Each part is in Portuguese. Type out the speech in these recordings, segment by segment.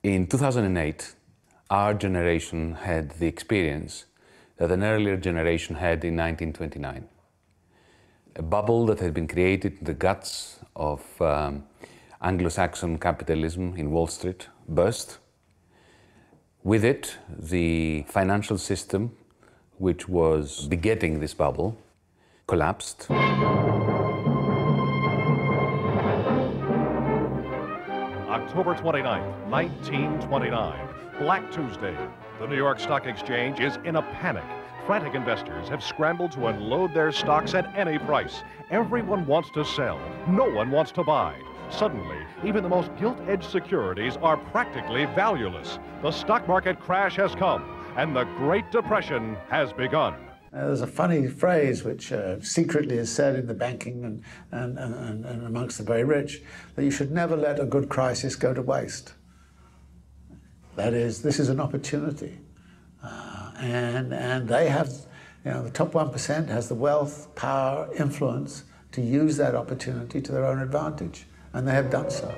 In 2008, our generation had the experience that an earlier generation had in 1929. A bubble that had been created in the guts of Anglo-Saxon capitalism in Wall Street burst. With it, the financial system, which was begetting this bubble, collapsed. October 29th, 1929, Black Tuesday. The New York Stock Exchange is in a panic. Frantic investors have scrambled to unload their stocks at any price. Everyone wants to sell. No one wants to buy. Suddenly, even the most gilt-edged securities are practically valueless. The stock market crash has come, and the Great Depression has begun. There's a funny phrase which secretly is said in the banking and amongst the very rich, that you should never let a good crisis go to waste. That is, this is an opportunity. And they have, the top 1% has the wealth, power, influence to use that opportunity to their own advantage, and they have done so.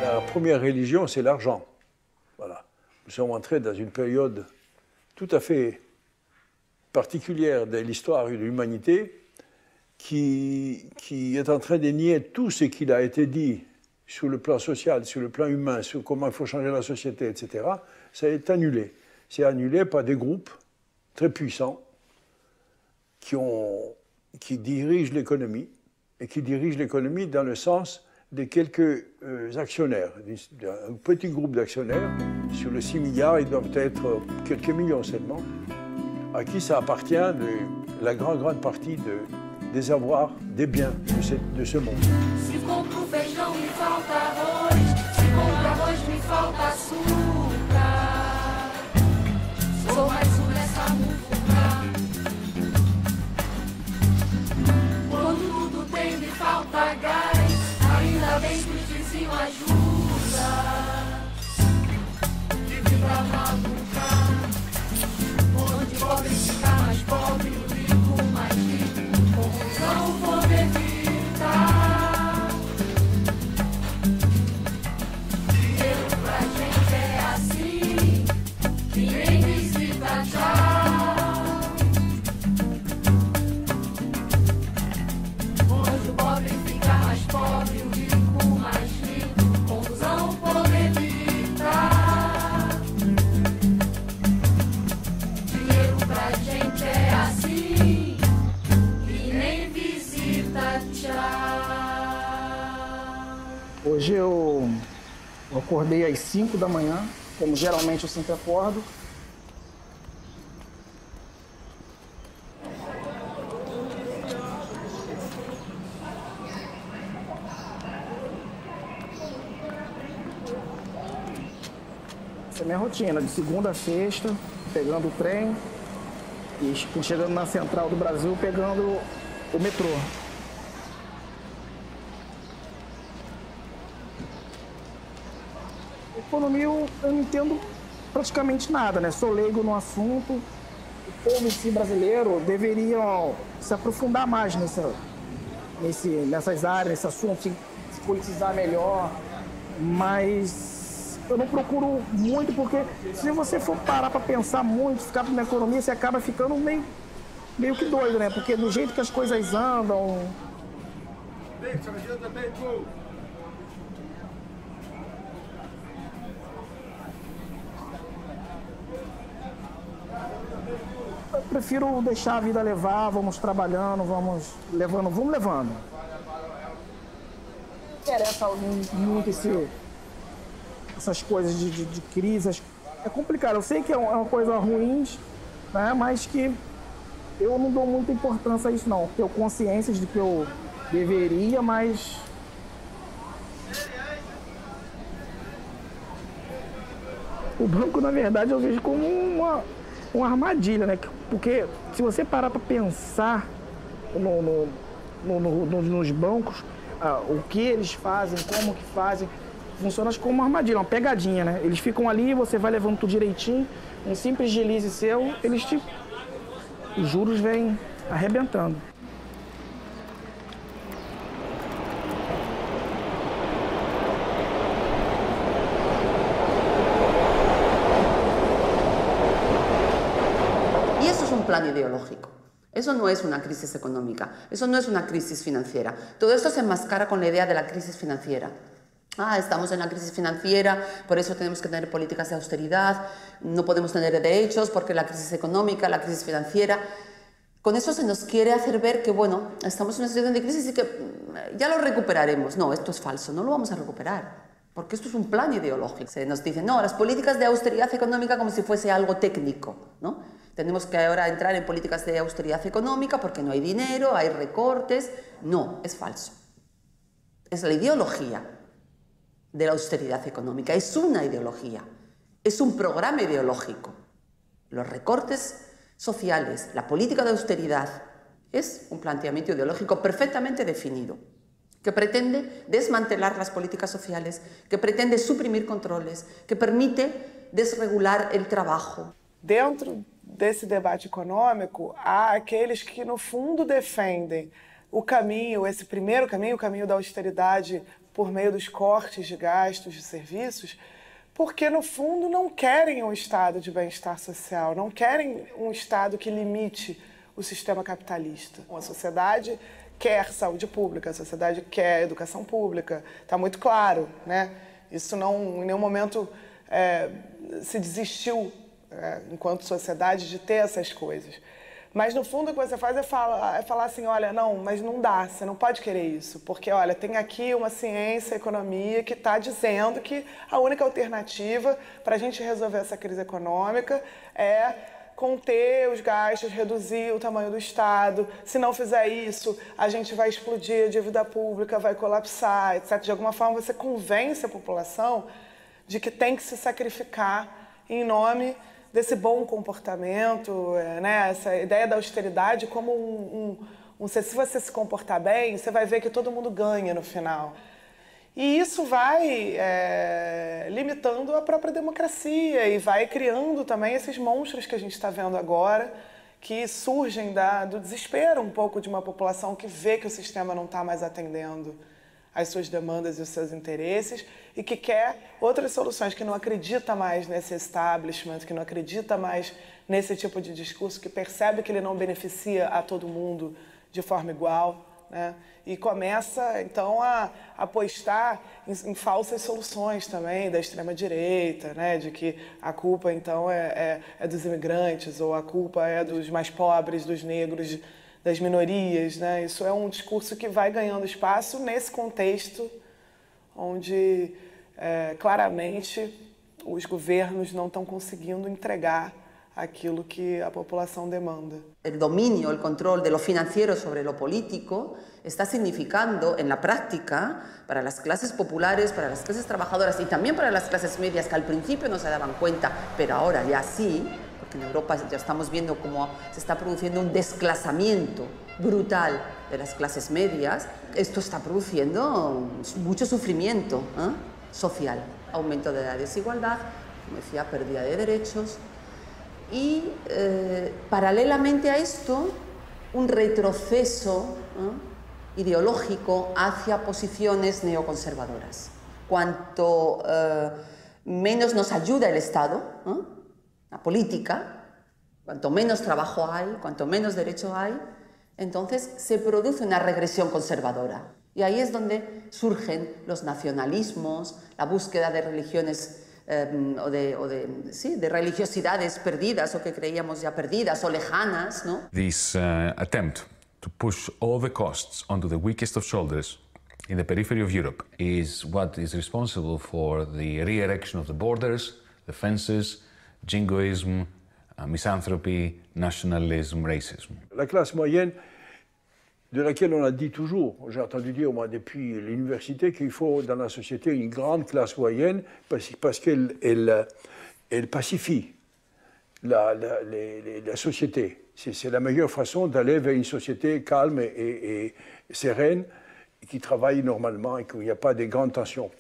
La première religion, c'est l'argent. Voilà. Nous sommes entrés dans une période tout à fait particulière de l'histoire de l'humanité qui est en train de nier tout ce qu'il a été dit sur le plan social, sur le plan humain, sur comment il faut changer la société, etc. Ça est annulé. C'est annulé par des groupes très puissants qui dirigent l'économie, et qui dirigent l'économie dans le sens de quelques actionnaires, un petit groupe d'actionnaires. Sur les 6 milliards, il doit être quelques millions seulement, à qui ça appartient la grande partie des avoirs, des biens de ce monde. Se compro feijão, me falta arroz. Se compro arroz, me falta açúcar. Sou mais nessa muvuca. Quando tudo tem, me falta gás. Ainda bem que os vizinhos ajudam. De vida maluca. Onde pobre fica mais pobre, o rico mais rico. Não vou evitar. Dinheiro pra gente é assim, que nem visita já. Onde o pobre fica mais pobre, o rico mais rico. Confusão vou evitar. Dinheiro pra gente é assim, que nem visita tchau. Hoje eu acordei às 5 da manhã, como geralmente eu sempre acordo. Essa é a minha rotina, de segunda a sexta, pegando o trem e chegando na Central do Brasil, pegando o metrô. Economia eu não entendo praticamente nada, né? Sou leigo no assunto. O povo em si brasileiro deveria se aprofundar mais nessas áreas, nesse assunto, se politizar melhor. Mas eu não procuro muito, porque se você for parar para pensar muito, ficar na economia, você acaba ficando meio que doido, né? Porque do jeito que as coisas andam... Eu prefiro deixar a vida levar, vamos trabalhando, vamos levando. Não interessa muito essas coisas de crise. É complicado, eu sei que é uma coisa ruim, né, mas que eu não dou muita importância a isso não. Tenho consciência de que eu deveria, mas... O banco, na verdade, eu vejo como uma armadilha, né? Porque se você parar para pensar nos bancos, o que eles fazem, como que fazem, Funciona como uma armadilha, uma pegadinha, né? Eles ficam ali, você vai levando tudo direitinho, um simples deslize seu, os juros vêm arrebentando. Y eso es un plan ideológico. Eso no es una crisis económica, eso no es una crisis financiera. Todo esto se enmascara con la idea de la crisis financiera. Estamos en la crisis financiera, por eso tenemos que tener políticas de austeridad, no podemos tener derechos porque la crisis económica, la crisis financiera. Con eso se nos quiere hacer ver que, bueno, estamos en una situación de crisis y que ya lo recuperaremos. No, esto es falso, no lo vamos a recuperar, porque esto es un plan ideológico. Se nos dice, no, las políticas de austeridad económica como si fuese algo técnico, ¿no? Tenemos que ahora entrar en políticas de austeridad económica porque no hay dinero, hay recortes. No, es falso. Es la ideología de la austeridad económica. Es una ideología, es un programa ideológico. Los recortes sociales, la política de austeridad, es un planteamiento ideológico perfectamente definido, que pretende desmantelar las políticas sociales, que pretende suprimir controles, que permite desregular el trabajo. Dentro desse debate econômico, há aqueles que, no fundo, defendem o caminho, esse primeiro caminho, o caminho da austeridade por meio dos cortes de gastos de serviços, porque, no fundo, não querem um estado de bem-estar social, não querem um estado que limite o sistema capitalista. A sociedade quer saúde pública, a sociedade quer educação pública, está muito claro, né? Isso não, em nenhum momento se desistiu, enquanto sociedade, de ter essas coisas. Mas, no fundo, o que você faz é falar assim, olha, não, mas não dá, você não pode querer isso, porque, olha, tem aqui uma ciência, economia, que está dizendo que a única alternativa para a gente resolver essa crise econômica é conter os gastos, reduzir o tamanho do Estado. Se não fizer isso, a gente vai explodir a dívida pública, vai colapsar, etc. De alguma forma, você convence a população de que tem que se sacrificar em nome desse bom comportamento, né? Essa ideia da austeridade como se você se comportar bem, você vai ver que todo mundo ganha no final. E isso vai limitando a própria democracia e vai criando também esses monstros que a gente está vendo agora, que surgem do desespero um pouco de uma população que vê que o sistema não está mais atendendo as suas demandas e os seus interesses e que quer outras soluções, que não acredita mais nesse establishment, que não acredita mais nesse tipo de discurso, que percebe que ele não beneficia a todo mundo de forma igual, né? E começa, então, a apostar em falsas soluções também da extrema-direita, né? De que a culpa, então, é dos imigrantes, ou a culpa é dos mais pobres, dos negros, das minorias, né? Isso é um discurso que vai ganhando espaço nesse contexto onde, claramente, os governos não estão conseguindo entregar aquilo que a população demanda. El dominio, el control de lo financiero sobre lo político está significando en la práctica para las clases populares, para las clases trabajadoras y también para las clases medias que al principio no se daban cuenta, pero ahora ya sí, porque en Europa ya estamos viendo cómo se está produciendo un desclasamiento brutal de las clases medias. Esto está produciendo mucho sufrimiento social, aumento de la desigualdad, como decía, pérdida de derechos. Y paralelamente a esto, un retroceso ideológico hacia posiciones neoconservadoras. Cuanto menos nos ayuda el Estado, la política, cuanto menos trabajo hay, cuanto menos derecho hay, entonces se produce una regresión conservadora. Y ahí es donde surgen los nacionalismos, la búsqueda de religiones de religiosidades perdidas o que creíamos ya perdidas o lejanas, ¿no? This attempt to push all the costs onto the weakest of shoulders in the periphery of Europe is what is responsible for the re-erection of the borders, the fences, jingoism, misanthropy, nationalism, racism. La classe moyenne, de laquelle on a dit toujours, j'ai entendu dire moi depuis l'université, qu'il faut dans la société une grande classe moyenne parce qu'elle pacifie la société. C'est la meilleure façon d'aller vers une société calme et sereine qui travaille normalement et qu'il n'y a pas de grandes tensions.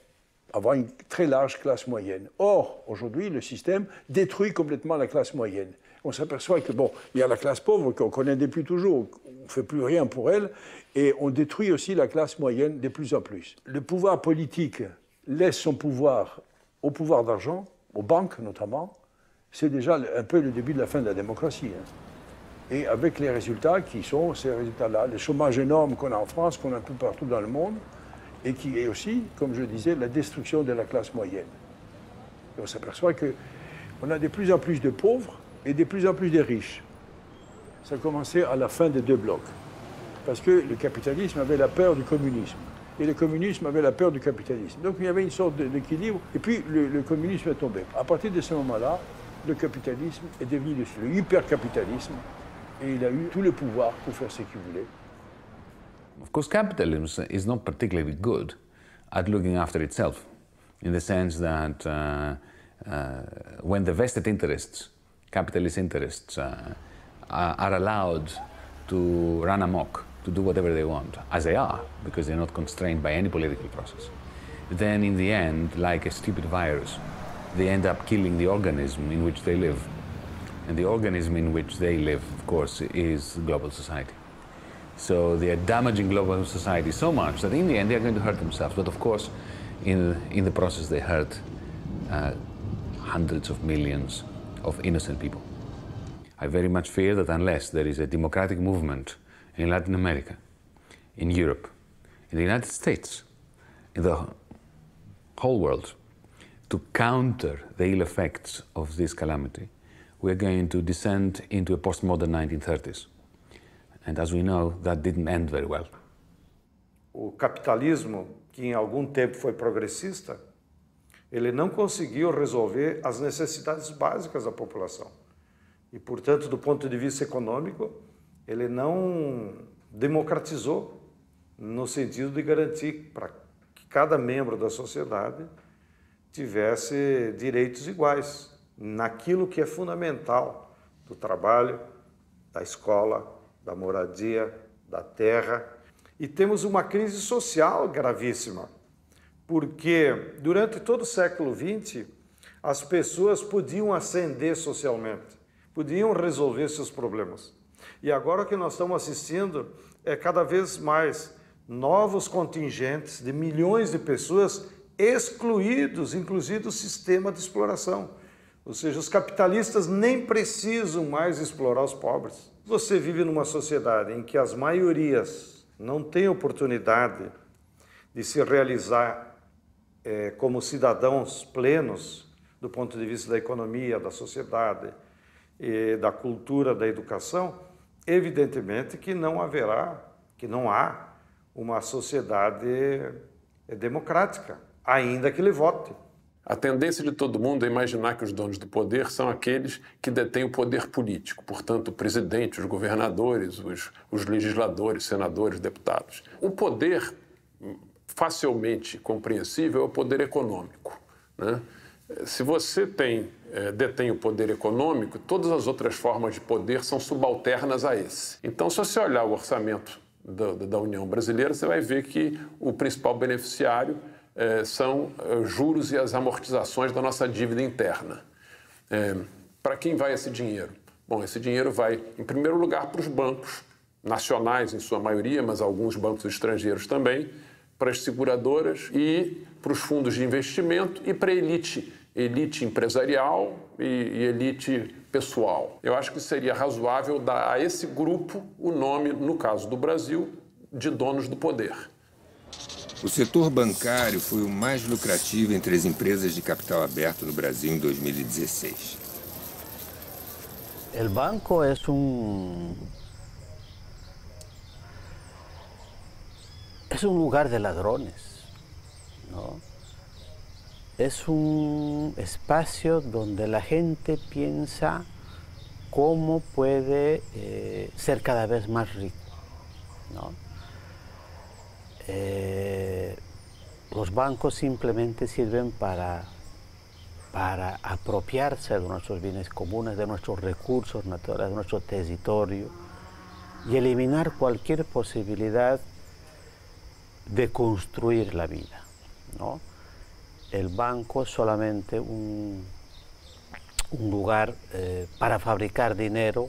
avoir une très large classe moyenne. Or, aujourd'hui, le système détruit complètement la classe moyenne. On s'aperçoit que, bon, il y a la classe pauvre qu'on connaît depuis toujours, on ne fait plus rien pour elle, et on détruit aussi la classe moyenne de plus en plus. Le pouvoir politique laisse son pouvoir au pouvoir d'argent, aux banques notamment. C'est déjà un peu le début de la fin de la démocratie. Hein. Et avec les résultats qui sont ces résultats-là, le chômage énorme qu'on a en France, qu'on a un peu partout dans le monde, et qui est aussi, comme je disais, la destruction de la classe moyenne. Et on s'aperçoit qu'on a de plus en plus de pauvres et de plus en plus de riches. Ça a commencé à la fin des deux blocs, parce que le capitalisme avait la peur du communisme, et le communisme avait la peur du capitalisme. Donc il y avait une sorte d'équilibre, et puis le communisme est tombé. À partir de ce moment-là, le capitalisme est devenu le hypercapitalisme, et il a eu tout le pouvoir pour faire ce qu'il voulait. Of course, capitalism is not particularly good at looking after itself, in the sense that when the vested interests, capitalist interests, are allowed to run amok, to do whatever they want, as they are, because they're not constrained by any political process, then in the end, like a stupid virus, they end up killing the organism in which they live. And the organism in which they live, of course, is global society. So they are damaging global society so much that in the end they are going to hurt themselves. But of course, in the process they hurt hundreds of millions of innocent people. I very much fear that unless there is a democratic movement in Latin America, in Europe, in the United States, in the whole world, to counter the ill effects of this calamity, we are going to descend into a postmodern 1930s. And as we know, that didn't end very well. O capitalismo, que em algum tempo foi progressista, ele não conseguiu resolver as necessidades básicas da população. E, portanto, do ponto de vista econômico, ele não democratizou no sentido de garantir para que cada membro da sociedade tivesse direitos iguais naquilo que é fundamental do trabalho, da escola, da moradia, da terra. E temos uma crise social gravíssima, porque durante todo o século XX as pessoas podiam ascender socialmente, podiam resolver seus problemas. E agora o que nós estamos assistindo é cada vez mais novos contingentes de milhões de pessoas excluídos, inclusive do sistema de exploração. Ou seja, os capitalistas nem precisam mais explorar os pobres. Você vive numa sociedade em que as maiorias não têm oportunidade de se realizar como cidadãos plenos do ponto de vista da economia, da sociedade, da cultura, da educação, evidentemente que não há uma sociedade democrática, ainda que ele vote. A tendência de todo mundo é imaginar que os donos do poder são aqueles que detêm o poder político, portanto, o presidente, os governadores, os legisladores, senadores, deputados. O poder facilmente compreensível é o poder econômico, né? Se você detém o poder econômico, todas as outras formas de poder são subalternas a esse. Então, se você olhar o orçamento da União Brasileira, você vai ver que o principal beneficiário são juros e as amortizações da nossa dívida interna. Para quem vai esse dinheiro? Bom, esse dinheiro vai, em primeiro lugar, para os bancos nacionais, em sua maioria, mas alguns bancos estrangeiros também, para as seguradoras e para os fundos de investimento e para a elite empresarial e elite pessoal. Eu acho que seria razoável dar a esse grupo o nome, no caso do Brasil, de donos do poder. O setor bancário foi o mais lucrativo entre as empresas de capital aberto no Brasil em 2016. O banco é lugar de ladrones, ¿no? Es un espacio donde la gente piensa cómo puede ser cada vez más rico, ¿no? Los bancos simplemente sirven para apropiarse de nuestros bienes comunes, de nuestros recursos naturales, de nuestro territorio y eliminar cualquier posibilidad de construir la vida, ¿no? el banco es solamente un lugar para fabricar dinero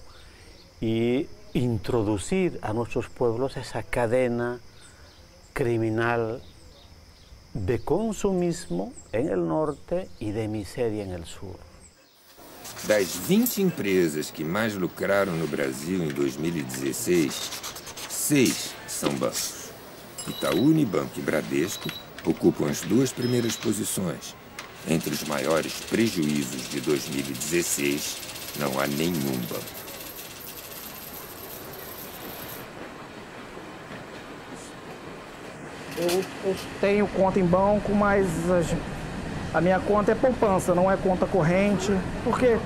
y introducir a nuestros pueblos esa cadena criminal de consumismo en el norte y de miseria en el sur. Das 20 empresas que mais lucraram no Brasil em 2016, 6 são bancos. Itaú Unibanco e Bradesco ocupam as 2 primeiras posições. Entre os maiores prejuízos de 2016, não há nenhum banco. Eu tenho conta em banco, mas a minha conta é poupança, não é conta corrente, porque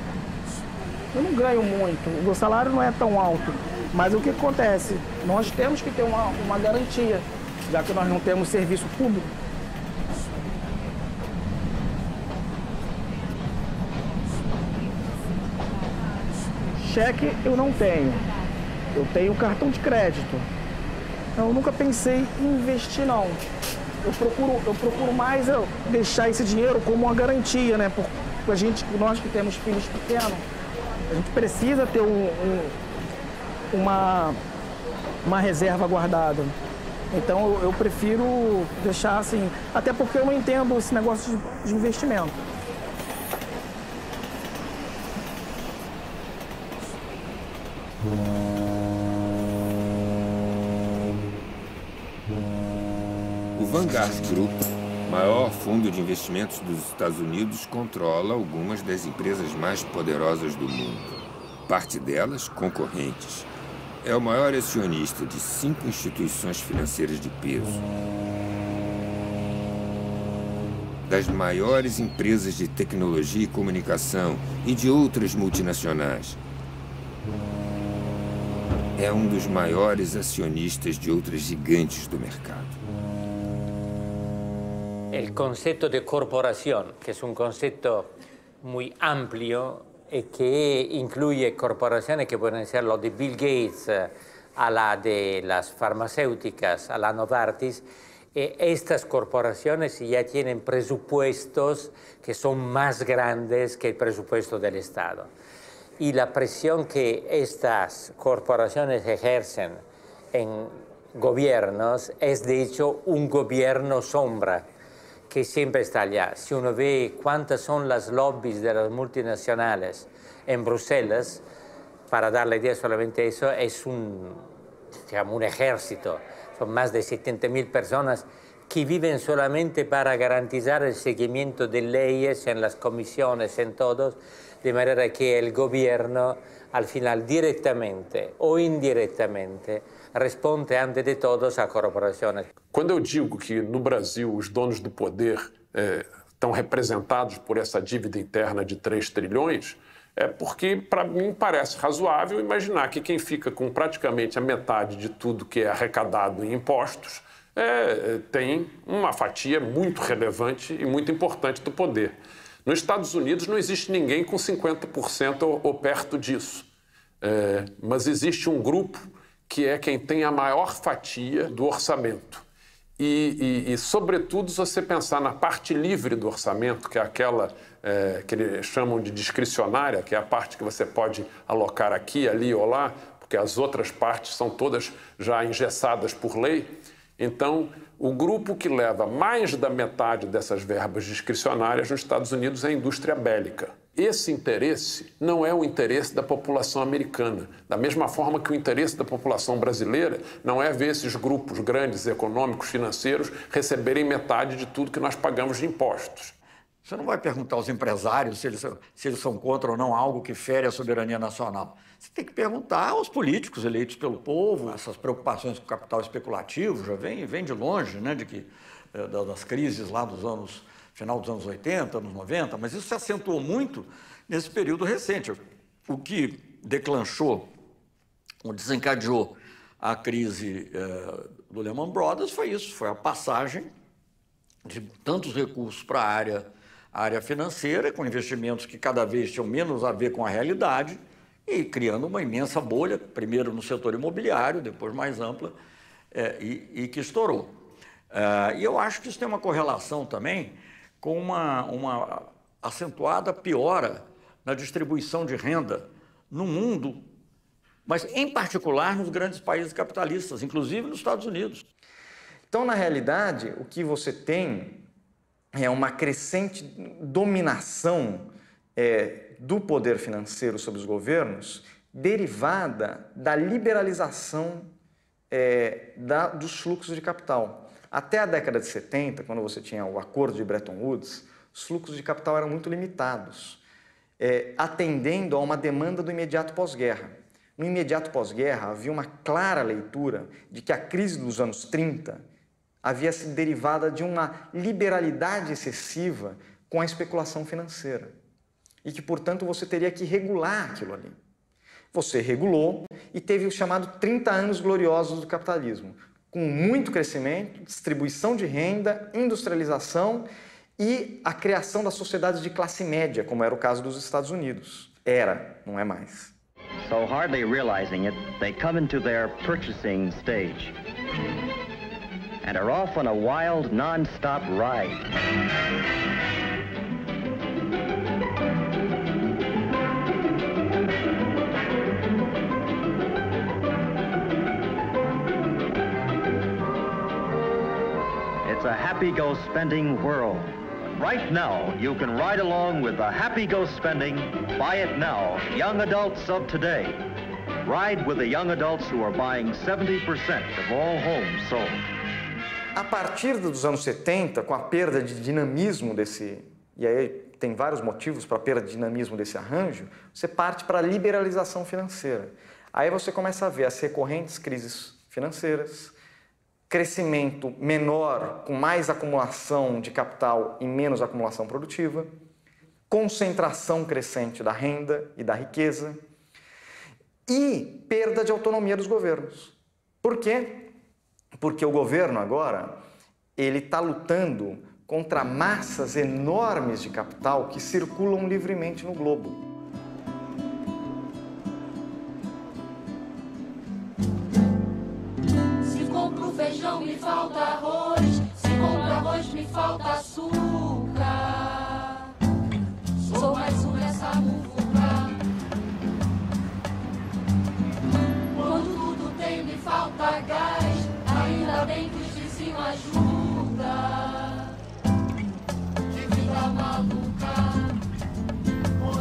eu não ganho muito, o meu salário não é tão alto. Mas o que acontece? Nós temos que ter uma garantia, já que nós não temos serviço público. Cheque eu não tenho, eu tenho cartão de crédito. Eu nunca pensei em investir, não. Eu procuro mais deixar esse dinheiro como uma garantia, né? Porque nós que temos filhos pequenos, a gente precisa ter uma reserva guardada. Então eu prefiro deixar assim, até porque eu não entendo esse negócio de investimento. O Vanguard Group, maior fundo de investimentos dos Estados Unidos, controla algumas das empresas mais poderosas do mundo. Parte delas, concorrentes. É o maior acionista de 5 instituições financeiras de peso. Das maiores empresas de tecnologia e comunicação e de outras multinacionais. É um dos maiores acionistas de outras gigantes do mercado. El concepto de corporación, que es un concepto muy amplio y que incluye corporaciones que pueden ser lo de Bill Gates, a la de las farmacéuticas, a la Novartis. Estas corporaciones ya tienen presupuestos que son más grandes que el presupuesto del Estado. Y la presión que estas corporaciones ejercen en gobiernos es de hecho un gobierno sombra que siempre está allá. Si uno ve cuántas son las lobbies de las multinacionales en Bruselas, para dar la idea solamente eso, es un ejército. Son más de 70.000 personas que viven solamente para garantizar el seguimiento de leyes en las comisiones, en todos, de manera que el gobierno, al final, directamente o indiretamente, responde antes de todos a corporações. Quando eu digo que no Brasil os donos do poder estão representados por essa dívida interna de 3 trilhões, é porque, para mim, parece razoável imaginar que quem fica com praticamente a metade de tudo que é arrecadado em impostos tem uma fatia muito relevante e muito importante do poder. Nos Estados Unidos não existe ninguém com 50% ou perto disso, mas existe um grupo que é quem tem a maior fatia do orçamento. E sobretudo, se você pensar na parte livre do orçamento, que é aquela que eles chamam de discricionária, que é a parte que você pode alocar aqui, ali ou lá, porque as outras partes são todas já engessadas por lei. Então, o grupo que leva mais da metade dessas verbas discricionárias nos Estados Unidos é a indústria bélica. Esse interesse não é o interesse da população americana, da mesma forma que o interesse da população brasileira não é ver esses grupos grandes econômicos, financeiros, receberem metade de tudo que nós pagamos de impostos. Você não vai perguntar aos empresários se eles são contra ou não algo que fere a soberania nacional. Você tem que perguntar aos políticos eleitos pelo povo. Essas preocupações com o capital especulativo já vem de longe, né, das crises lá final dos anos 80, anos 90, mas isso se acentuou muito nesse período recente. O que declanchou, ou desencadeou a crise do Lehman Brothers foi isso, foi a passagem de tantos recursos para a área financeira, com investimentos que cada vez tinham menos a ver com a realidade e criando uma imensa bolha, primeiro no setor imobiliário, depois mais ampla, e que estourou. E eu acho que isso tem uma correlação também com uma acentuada piora na distribuição de renda no mundo, mas em particular nos grandes países capitalistas, inclusive nos Estados Unidos. Então, na realidade, o que você tem é uma crescente dominação do poder financeiro sobre os governos, derivada da liberalização dos fluxos de capital. Até a década de 70, quando você tinha o Acordo de Bretton Woods, os fluxos de capital eram muito limitados, atendendo a uma demanda do imediato pós-guerra. No imediato pós-guerra, havia uma clara leitura de que a crise dos anos 30 havia sido derivada de uma liberalidade excessiva com a especulação financeira e que, portanto, você teria que regular aquilo ali. Você regulou e teve o chamado 30 anos gloriosos do capitalismo, com muito crescimento, distribuição de renda, industrialização e a criação das sociedades de classe média, como era o caso dos Estados Unidos. Era, não é mais. So hardly realizing it, they come into their purchasing stage and are off on a wild, non-stop ride. It's a happy-go-spending world. Right now, you can ride along with the happy-go-spending, buy it now, young adults of today. Ride with the young adults who are buying 70% of all homes sold. A partir dos anos 70, com a perda de dinamismo e aí tem vários motivos para a perda de dinamismo desse arranjo, você parte para a liberalização financeira. Aí você começa a ver as recorrentes crises financeiras, crescimento menor, com mais acumulação de capital e menos acumulação produtiva, concentração crescente da renda e da riqueza e perda de autonomia dos governos. Por quê? Porque o governo agora ele está lutando contra massas enormes de capital que circulam livremente no globo. Feijão me falta arroz, se compro arroz me falta açúcar. Sou mais um nessa muvuca. Quando tudo tem me falta gás, ainda bem que os vizinhos ajudam. Que vida maluca,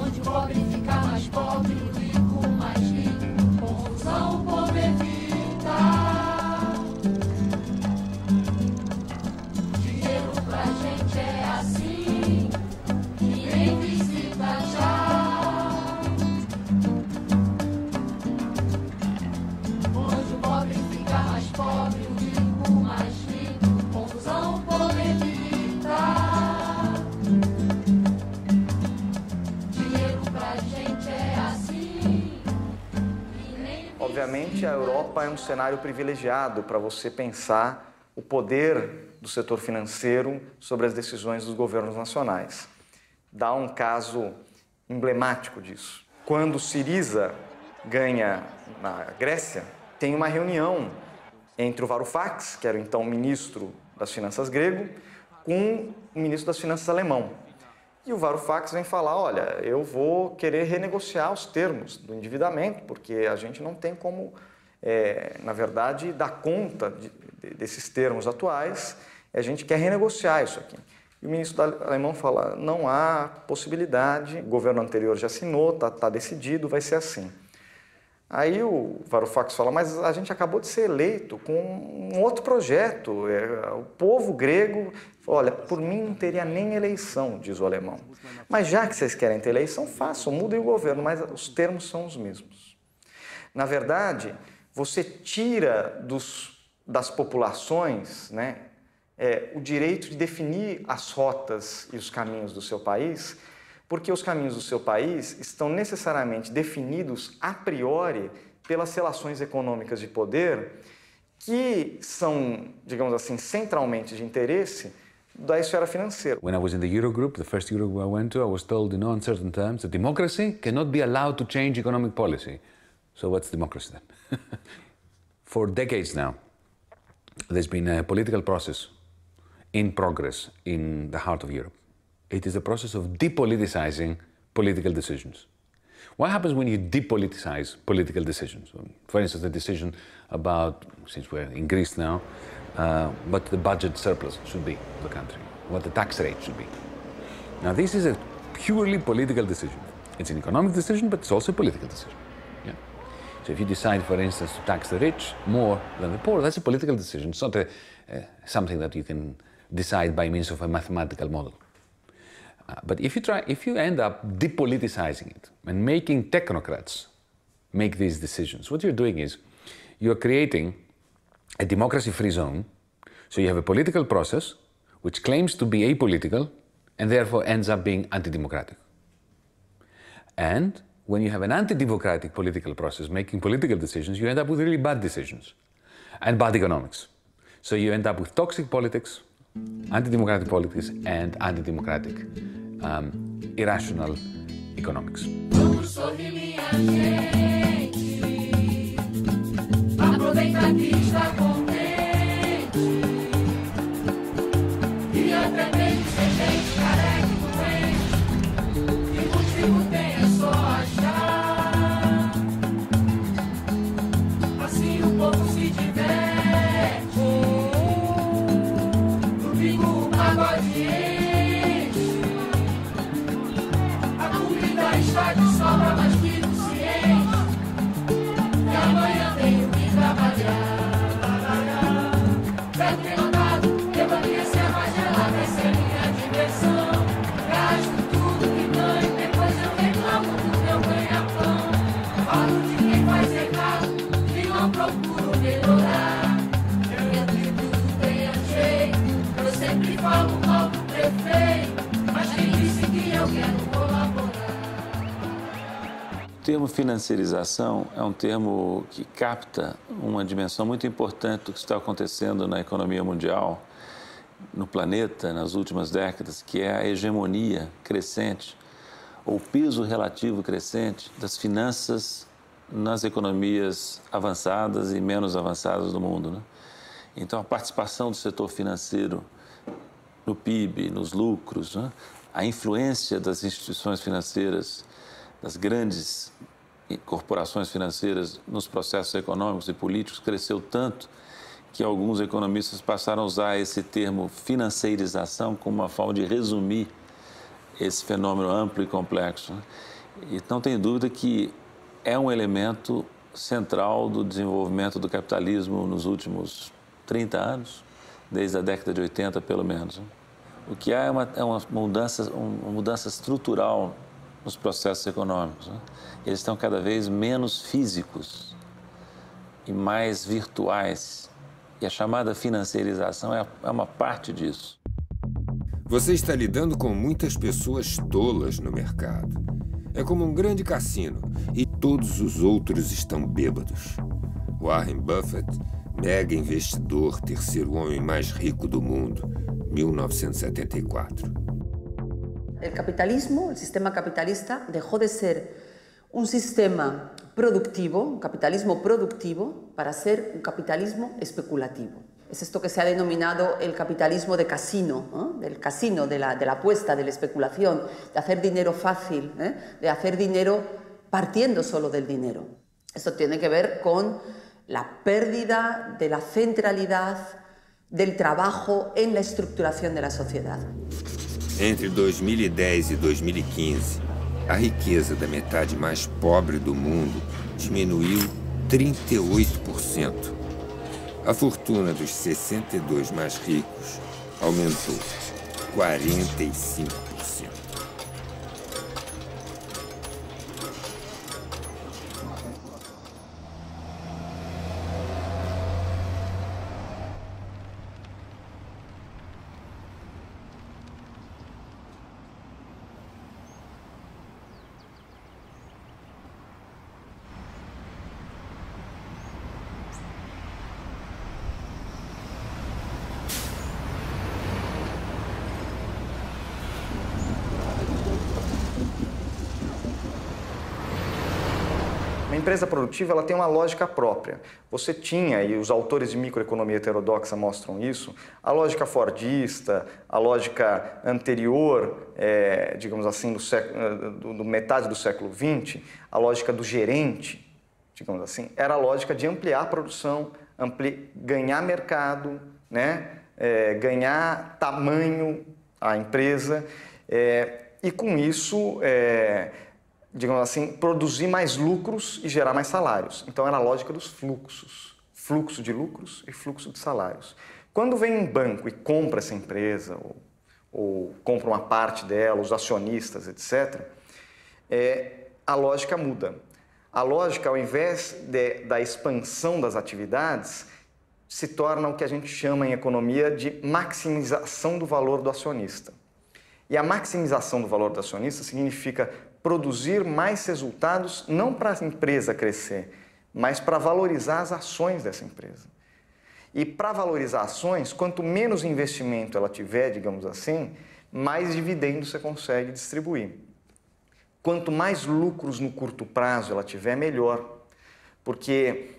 onde o pobre fica mais pobre, o rico mais rico, confusão o povo evita. Obviamente, a Europa é um cenário privilegiado para você pensar o poder do setor financeiro sobre as decisões dos governos nacionais. Dá um caso emblemático disso. Quando Syriza ganha na Grécia, tem uma reunião entre o Varoufakis, que era então ministro das Finanças grego, com o ministro das Finanças alemão. E o Varoufakis vem falar, olha, eu vou querer renegociar os termos do endividamento, porque a gente não tem como, na verdade, dar conta desses termos atuais, a gente quer renegociar isso aqui. E o ministro alemão fala, não há possibilidade, o governo anterior já assinou, tá decidido, vai ser assim. Aí o Varoufakis fala, mas a gente acabou de ser eleito com um outro projeto, o povo grego, olha, por mim não teria nem eleição, diz o alemão. Mas já que vocês querem ter eleição, façam, mudem o governo, mas os termos são os mesmos. Na verdade, você tira das populações, né, o direito de definir as rotas e os caminhos do seu país, porque os caminhos do seu país estão necessariamente definidos a priori pelas relações econômicas de poder que são, digamos assim, centralmente de interesse da esfera financeira. When I was in the Eurogroup, the first Eurogroup I went to, I was told in no uncertain terms that democracy cannot be allowed to change economic policy. So what's democracy then? For decades now, there's been a political process in progress in the heart of Europe. It is a process of depoliticizing political decisions. What happens when you depoliticize political decisions? For instance, the decision about, since we're in Greece now, what the budget surplus should be of the country, what the tax rate should be. Now, this is a purely political decision. It's an economic decision, but it's also a political decision. Yeah? So if you decide, for instance, to tax the rich more than the poor, that's a political decision. It's not something that you can decide by means of a mathematical model. But if you end up depoliticizing it and making technocrats make these decisions, what you're doing is you're creating a democracy-free zone. So you have a political process which claims to be apolitical and therefore ends up being anti-democratic. And when you have an anti-democratic political process making political decisions, you end up with really bad decisions and bad economics. So you end up with toxic politics, anti-democratic politics, and anti-democratic, irrational economics. Vamos sorrir, minha gente. Aproveita que está contente. E através de gente careca e doente. E contigo tem é só achar. Assim o povo se diverte. Domingo o pagode enche. A comida está de sobra, mas que não se enche. E amanhã tenho que trabalhar. Pego bem mandado, devo a minha serva gelada, essa é minha diversão. Gasto tudo que ganho, depois eu reclamo do meu ganha-pão. Falo de quem faz errado e não procuro melhorar. Entre tudo tem jeito, eu sempre falo mal do prefeito, mas quem disse que eu quero colaborar? O termo financiarização é um termo que capta uma dimensão muito importante do que está acontecendo na economia mundial, no planeta, nas últimas décadas, que é a hegemonia crescente, ou peso relativo crescente das finanças nas economias avançadas e menos avançadas do mundo, né? Então, a participação do setor financeiro no PIB, nos lucros, né? A influência das instituições financeiras, das grandes corporações financeiras nos processos econômicos e políticos cresceu tanto que alguns economistas passaram a usar esse termo financeirização como uma forma de resumir esse fenômeno amplo e complexo, né? E não tem dúvida que é um elemento central do desenvolvimento do capitalismo nos últimos 30 anos, desde a década de 80 pelo menos, né? O que é uma mudança estrutural nos processos econômicos, né? Eles estão cada vez menos físicos e mais virtuais. E a chamada financiarização é uma parte disso. Você está lidando com muitas pessoas tolas no mercado. É como um grande cassino e todos os outros estão bêbados. Warren Buffett, mega investidor, terceiro homem mais rico do mundo, 1974. El capitalismo, el sistema capitalista, dejó de ser un sistema productivo, un capitalismo productivo, para ser un capitalismo especulativo. Es esto que se ha denominado el capitalismo de casino, ¿no? Del casino, de la apuesta, de la especulación, de hacer dinero fácil, de hacer dinero partiendo solo del dinero. Esto tiene que ver con la pérdida de la centralidad del trabajo en la estructuración de la sociedad. Entre 2010 e 2015, a riqueza da metade mais pobre do mundo diminuiu 38%. A fortuna dos 62 mais ricos aumentou 45%. empresa produtiva ela tem uma lógica própria. Você tinha, e os autores de microeconomia heterodoxa mostram isso, a lógica fordista, a lógica anterior, digamos assim, do metade do século XX, a lógica do gerente, digamos assim, era a lógica de ampliar a produção, ganhar mercado, né? Ganhar tamanho à empresa e com isso, digamos assim, produzir mais lucros e gerar mais salários. Então era a lógica dos fluxos, fluxo de lucros e fluxo de salários. Quando vem um banco e compra essa empresa ou compra uma parte dela, os acionistas, etc., a lógica muda. A lógica, ao invés da expansão das atividades, se torna o que a gente chama em economia de maximização do valor do acionista. E a maximização do valor do acionista significa produzir mais resultados, não para a empresa crescer, mas para valorizar as ações dessa empresa. E para valorizar ações, quanto menos investimento ela tiver, digamos assim, mais dividendos você consegue distribuir. Quanto mais lucros no curto prazo ela tiver, melhor. Porque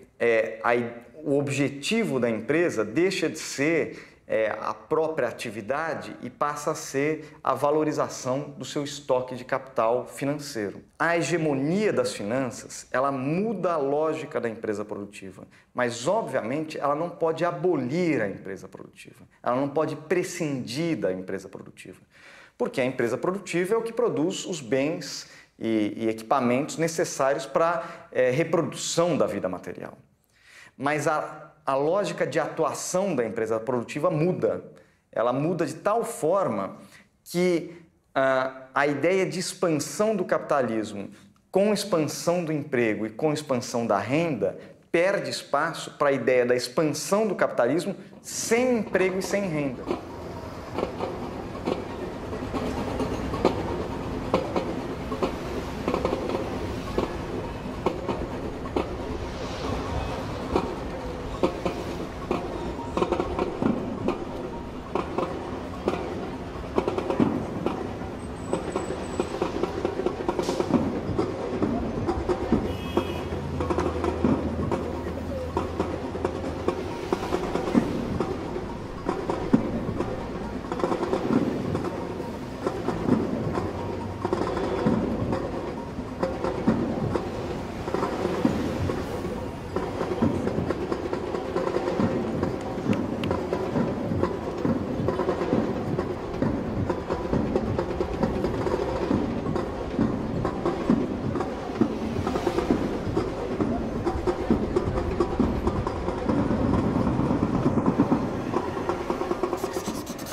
o objetivo da empresa deixa de ser a própria atividade e passa a ser a valorização do seu estoque de capital financeiro. A hegemonia das finanças, ela muda a lógica da empresa produtiva, mas, obviamente, ela não pode abolir a empresa produtiva, ela não pode prescindir da empresa produtiva, porque a empresa produtiva é o que produz os bens e equipamentos necessários para a reprodução da vida material. Mas a lógica de atuação da empresa produtiva muda. Ela muda de tal forma que a ideia de expansão do capitalismo com expansão do emprego e com expansão da renda perde espaço para a ideia da expansão do capitalismo sem emprego e sem renda.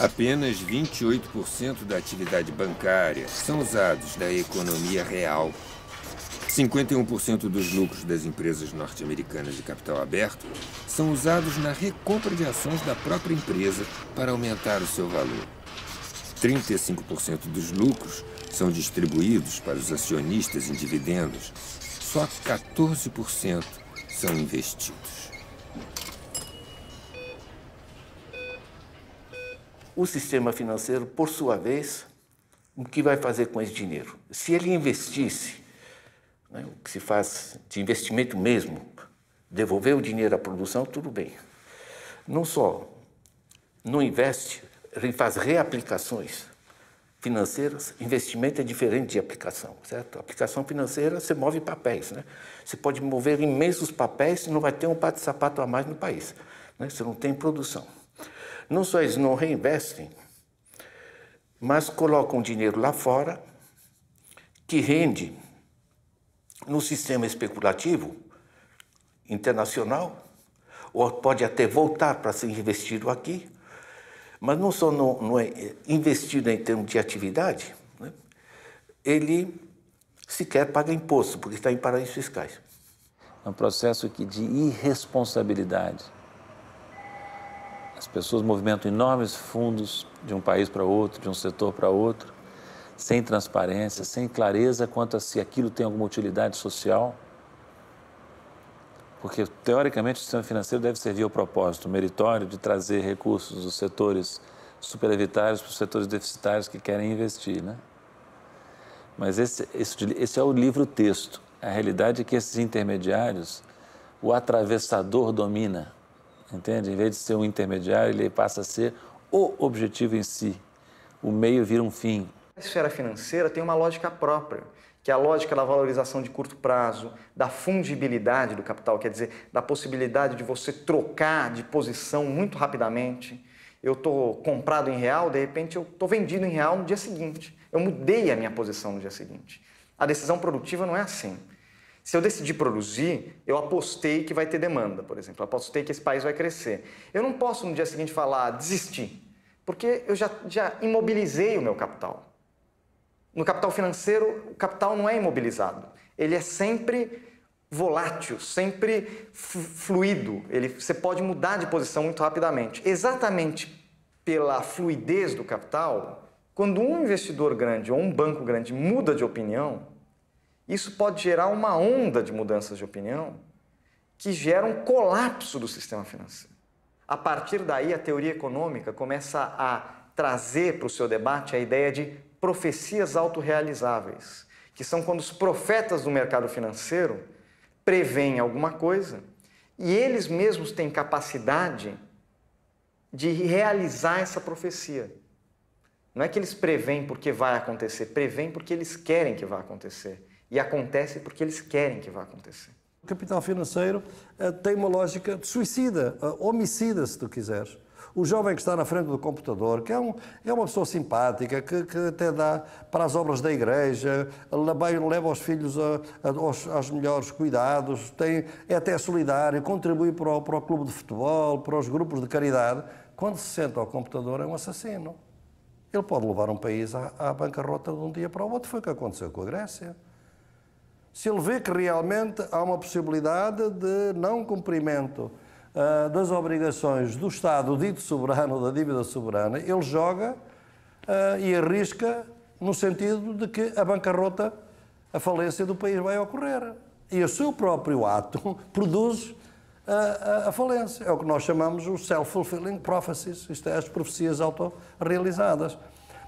Apenas 28% da atividade bancária são usados da economia real. 51% dos lucros das empresas norte-americanas de capital aberto são usados na recompra de ações da própria empresa para aumentar o seu valor. 35% dos lucros são distribuídos para os acionistas em dividendos. Só 14% são investidos. O sistema financeiro, por sua vez, o que vai fazer com esse dinheiro? Se ele investisse, né, o que se faz de investimento mesmo, devolver o dinheiro à produção, tudo bem. Não só não investe, ele faz reaplicações financeiras. Investimento é diferente de aplicação, certo? Aplicação financeira, você move papéis, né? Você pode mover imensos papéis e não vai ter um par de sapato a mais no país, né? Você não tem produção. Não só eles não reinvestem, mas colocam dinheiro lá fora, que rende no sistema especulativo internacional, ou pode até voltar para ser investido aqui, mas não só não é investido em termos de atividade, né? Ele sequer paga imposto, porque está em paraísos fiscais. É um processo de irresponsabilidade. As pessoas movimentam enormes fundos de um país para outro, de um setor para outro, sem transparência, sem clareza quanto a se aquilo tem alguma utilidade social. Porque, teoricamente, o sistema financeiro deve servir ao propósito meritório de trazer recursos dos setores superavitários para os setores deficitários que querem investir, né? Mas esse é o livro-texto. A realidade é que esses intermediários, o atravessador domina, entende? Em vez de ser um intermediário, ele passa a ser o objetivo em si. O meio vira um fim. A esfera financeira tem uma lógica própria, que é a lógica da valorização de curto prazo, da fungibilidade do capital, quer dizer, da possibilidade de você trocar de posição muito rapidamente. Eu estou comprado em real, de repente eu estou vendido em real no dia seguinte. Eu mudei a minha posição no dia seguinte. A decisão produtiva não é assim. Se eu decidir produzir, eu apostei que vai ter demanda, por exemplo. Eu apostei que esse país vai crescer. Eu não posso no dia seguinte falar, desistir, porque eu já imobilizei o meu capital. No capital financeiro, o capital não é imobilizado. Ele é sempre volátil, sempre fluido. Você pode mudar de posição muito rapidamente. Exatamente pela fluidez do capital, quando um investidor grande ou um banco grande muda de opinião, isso pode gerar uma onda de mudanças de opinião que gera um colapso do sistema financeiro. A partir daí, a teoria econômica começa a trazer para o seu debate a ideia de profecias autorrealizáveis, que são quando os profetas do mercado financeiro preveem alguma coisa e eles mesmos têm capacidade de realizar essa profecia. Não é que eles preveem porque vai acontecer, preveem porque eles querem que vá acontecer. E acontece porque eles querem que vá acontecer. O capital financeiro tem uma lógica de suicida, homicida, se tu quiseres. O jovem que está na frente do computador, que é uma pessoa simpática, que até dá para as obras da igreja, leva os filhos aos melhores cuidados, é até solidário, contribui para o clube de futebol, para os grupos de caridade. Quando se senta ao computador é um assassino. Ele pode levar um país à bancarrota de um dia para o outro. Foi o que aconteceu com a Grécia. Se ele vê que realmente há uma possibilidade de não cumprimento das obrigações do Estado dito soberano, da dívida soberana, ele joga e arrisca no sentido de que a bancarrota, a falência do país vai ocorrer. E o seu próprio ato produz a falência. É o que nós chamamos os self-fulfilling prophecies, isto é, as profecias autorrealizadas.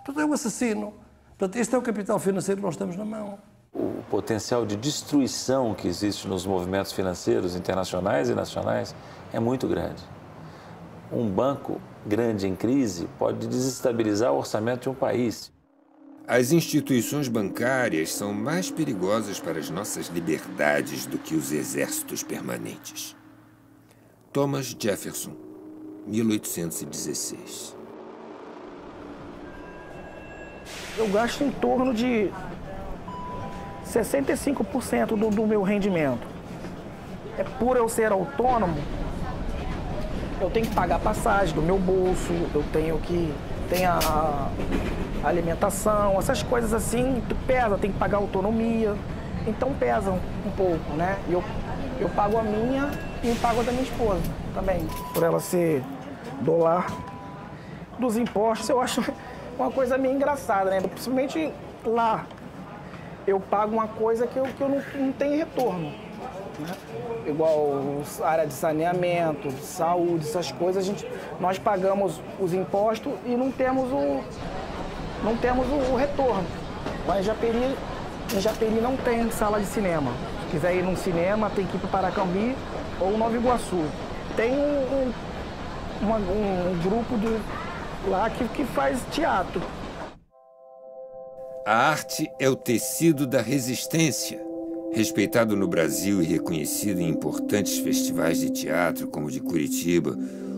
Portanto, é um assassino. Portanto, este é o capital financeiro que nós temos na mão. O potencial de destruição que existe nos movimentos financeiros internacionais e nacionais é muito grande. Um banco grande em crise pode desestabilizar o orçamento de um país. As instituições bancárias são mais perigosas para as nossas liberdades do que os exércitos permanentes. Thomas Jefferson, 1816. Eu gasto em torno de 65% do meu rendimento. É por eu ser autônomo, eu tenho que pagar a passagem do meu bolso, eu tenho que ter a alimentação, essas coisas assim, pesa, tem que pagar a autonomia, então pesa um pouco, né? Eu pago a minha e pago a da minha esposa também, por ela ser do lar. Dos impostos, eu acho uma coisa meio engraçada, né? Principalmente lá. Eu pago uma coisa que eu não tenho retorno. Né? Igual a área de saneamento, saúde, essas coisas, nós pagamos os impostos e não temos o retorno. Lá em Japeri não tem sala de cinema. Se quiser ir num cinema, tem que ir para Paracambi ou Nova Iguaçu. Tem um grupo lá que faz teatro. A arte é o tecido da resistência. Respeitado no Brasil e reconhecido em importantes festivais de teatro, como o de Curitiba,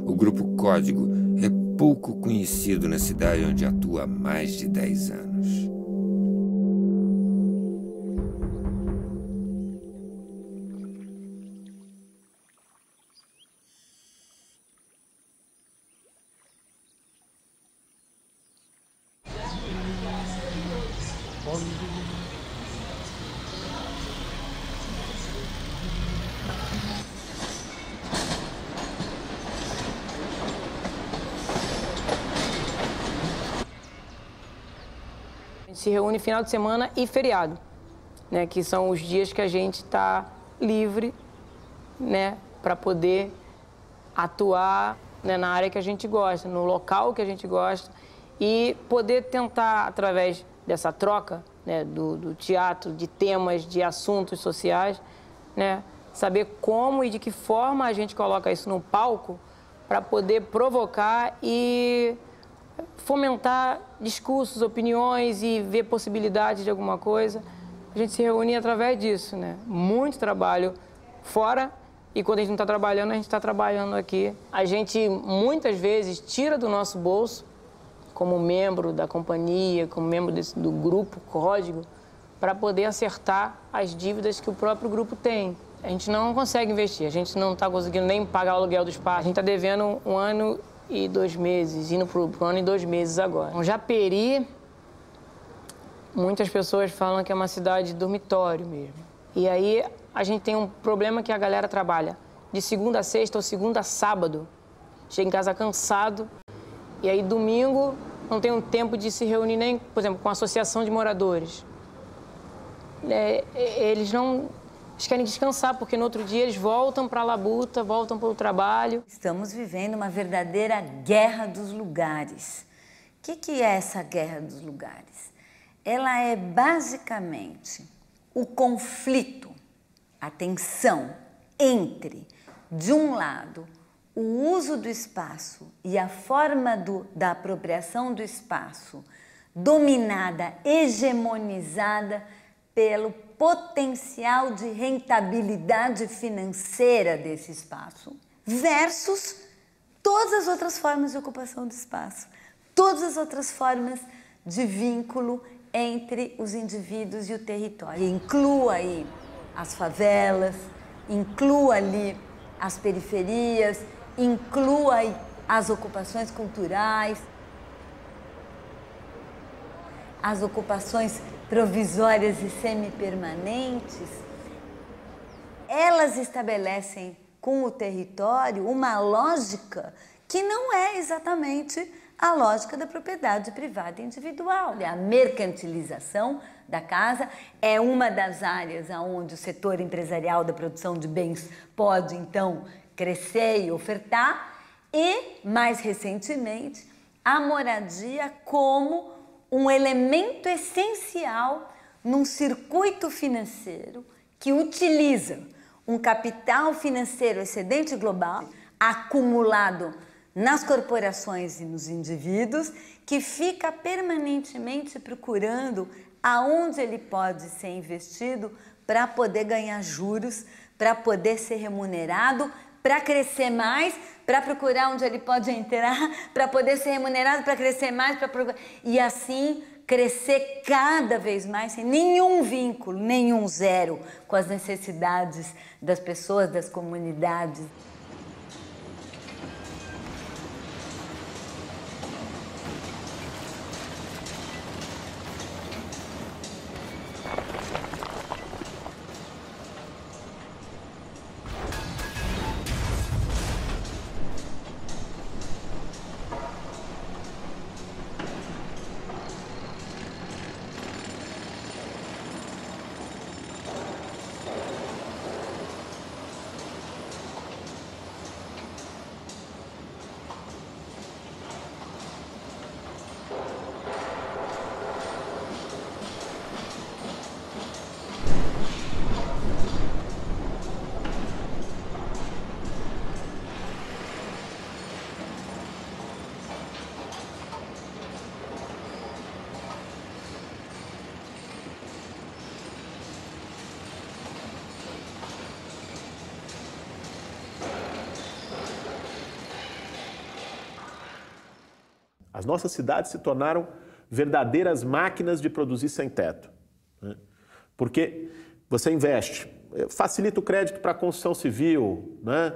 o Grupo Código é pouco conhecido na cidade onde atua há mais de 10 anos. Se reúne final de semana e feriado, né, que são os dias que a gente está livre, né, para poder atuar, né, na área que a gente gosta, no local que a gente gosta e poder tentar, através dessa troca, né, do teatro, de temas, de assuntos sociais, né? Saber como e de que forma a gente coloca isso no palco para poder provocar e fomentar discursos, opiniões e ver possibilidades de alguma coisa. A gente se reúne através disso, né? Muito trabalho fora e quando a gente não está trabalhando, a gente está trabalhando aqui. A gente muitas vezes tira do nosso bolso, como membro da companhia, como membro do grupo Código, para poder acertar as dívidas que o próprio grupo tem. A gente não consegue investir, a gente não está conseguindo nem pagar o aluguel do espaço. A gente está devendo 1 ano e 2 meses, indo para o 1 ano e 2 meses agora. Então, Japeri, muitas pessoas falam que é uma cidade dormitório mesmo. E aí a gente tem um problema que a galera trabalha de segunda a sexta ou segunda a sábado. Chega em casa cansado e aí domingo não tem um tempo de se reunir nem, por exemplo, com a associação de moradores. Eles querem descansar, porque no outro dia eles voltam para a labuta, voltam para o trabalho. Estamos vivendo uma verdadeira guerra dos lugares. O que é essa guerra dos lugares? Ela é basicamente o conflito, a tensão entre, de um lado, o uso do espaço e a forma da apropriação do espaço dominada, hegemonizada pelo potencial de rentabilidade financeira desse espaço, versus todas as outras formas de ocupação do espaço, todas as outras formas de vínculo entre os indivíduos e o território. Inclua aí as favelas, inclua ali as periferias, inclua aí as ocupações culturais, as ocupações provisórias e semipermanentes. Elas estabelecem com o território uma lógica que não é exatamente a lógica da propriedade privada individual. A mercantilização da casa é uma das áreas onde o setor empresarial da produção de bens pode, então, crescer e ofertar, e, mais recentemente, a moradia como um elemento essencial num circuito financeiro que utiliza um capital financeiro excedente global acumulado nas corporações e nos indivíduos, que fica permanentemente procurando aonde ele pode ser investido para poder ganhar juros, para poder ser remunerado, para crescer mais, para procurar onde ele pode entrar, para poder ser remunerado, para crescer mais, e assim crescer cada vez mais, sem nenhum vínculo, nenhum zero com as necessidades das pessoas, das comunidades. As nossas cidades se tornaram verdadeiras máquinas de produzir sem teto, né? Porque você investe, facilita o crédito para a construção civil, né?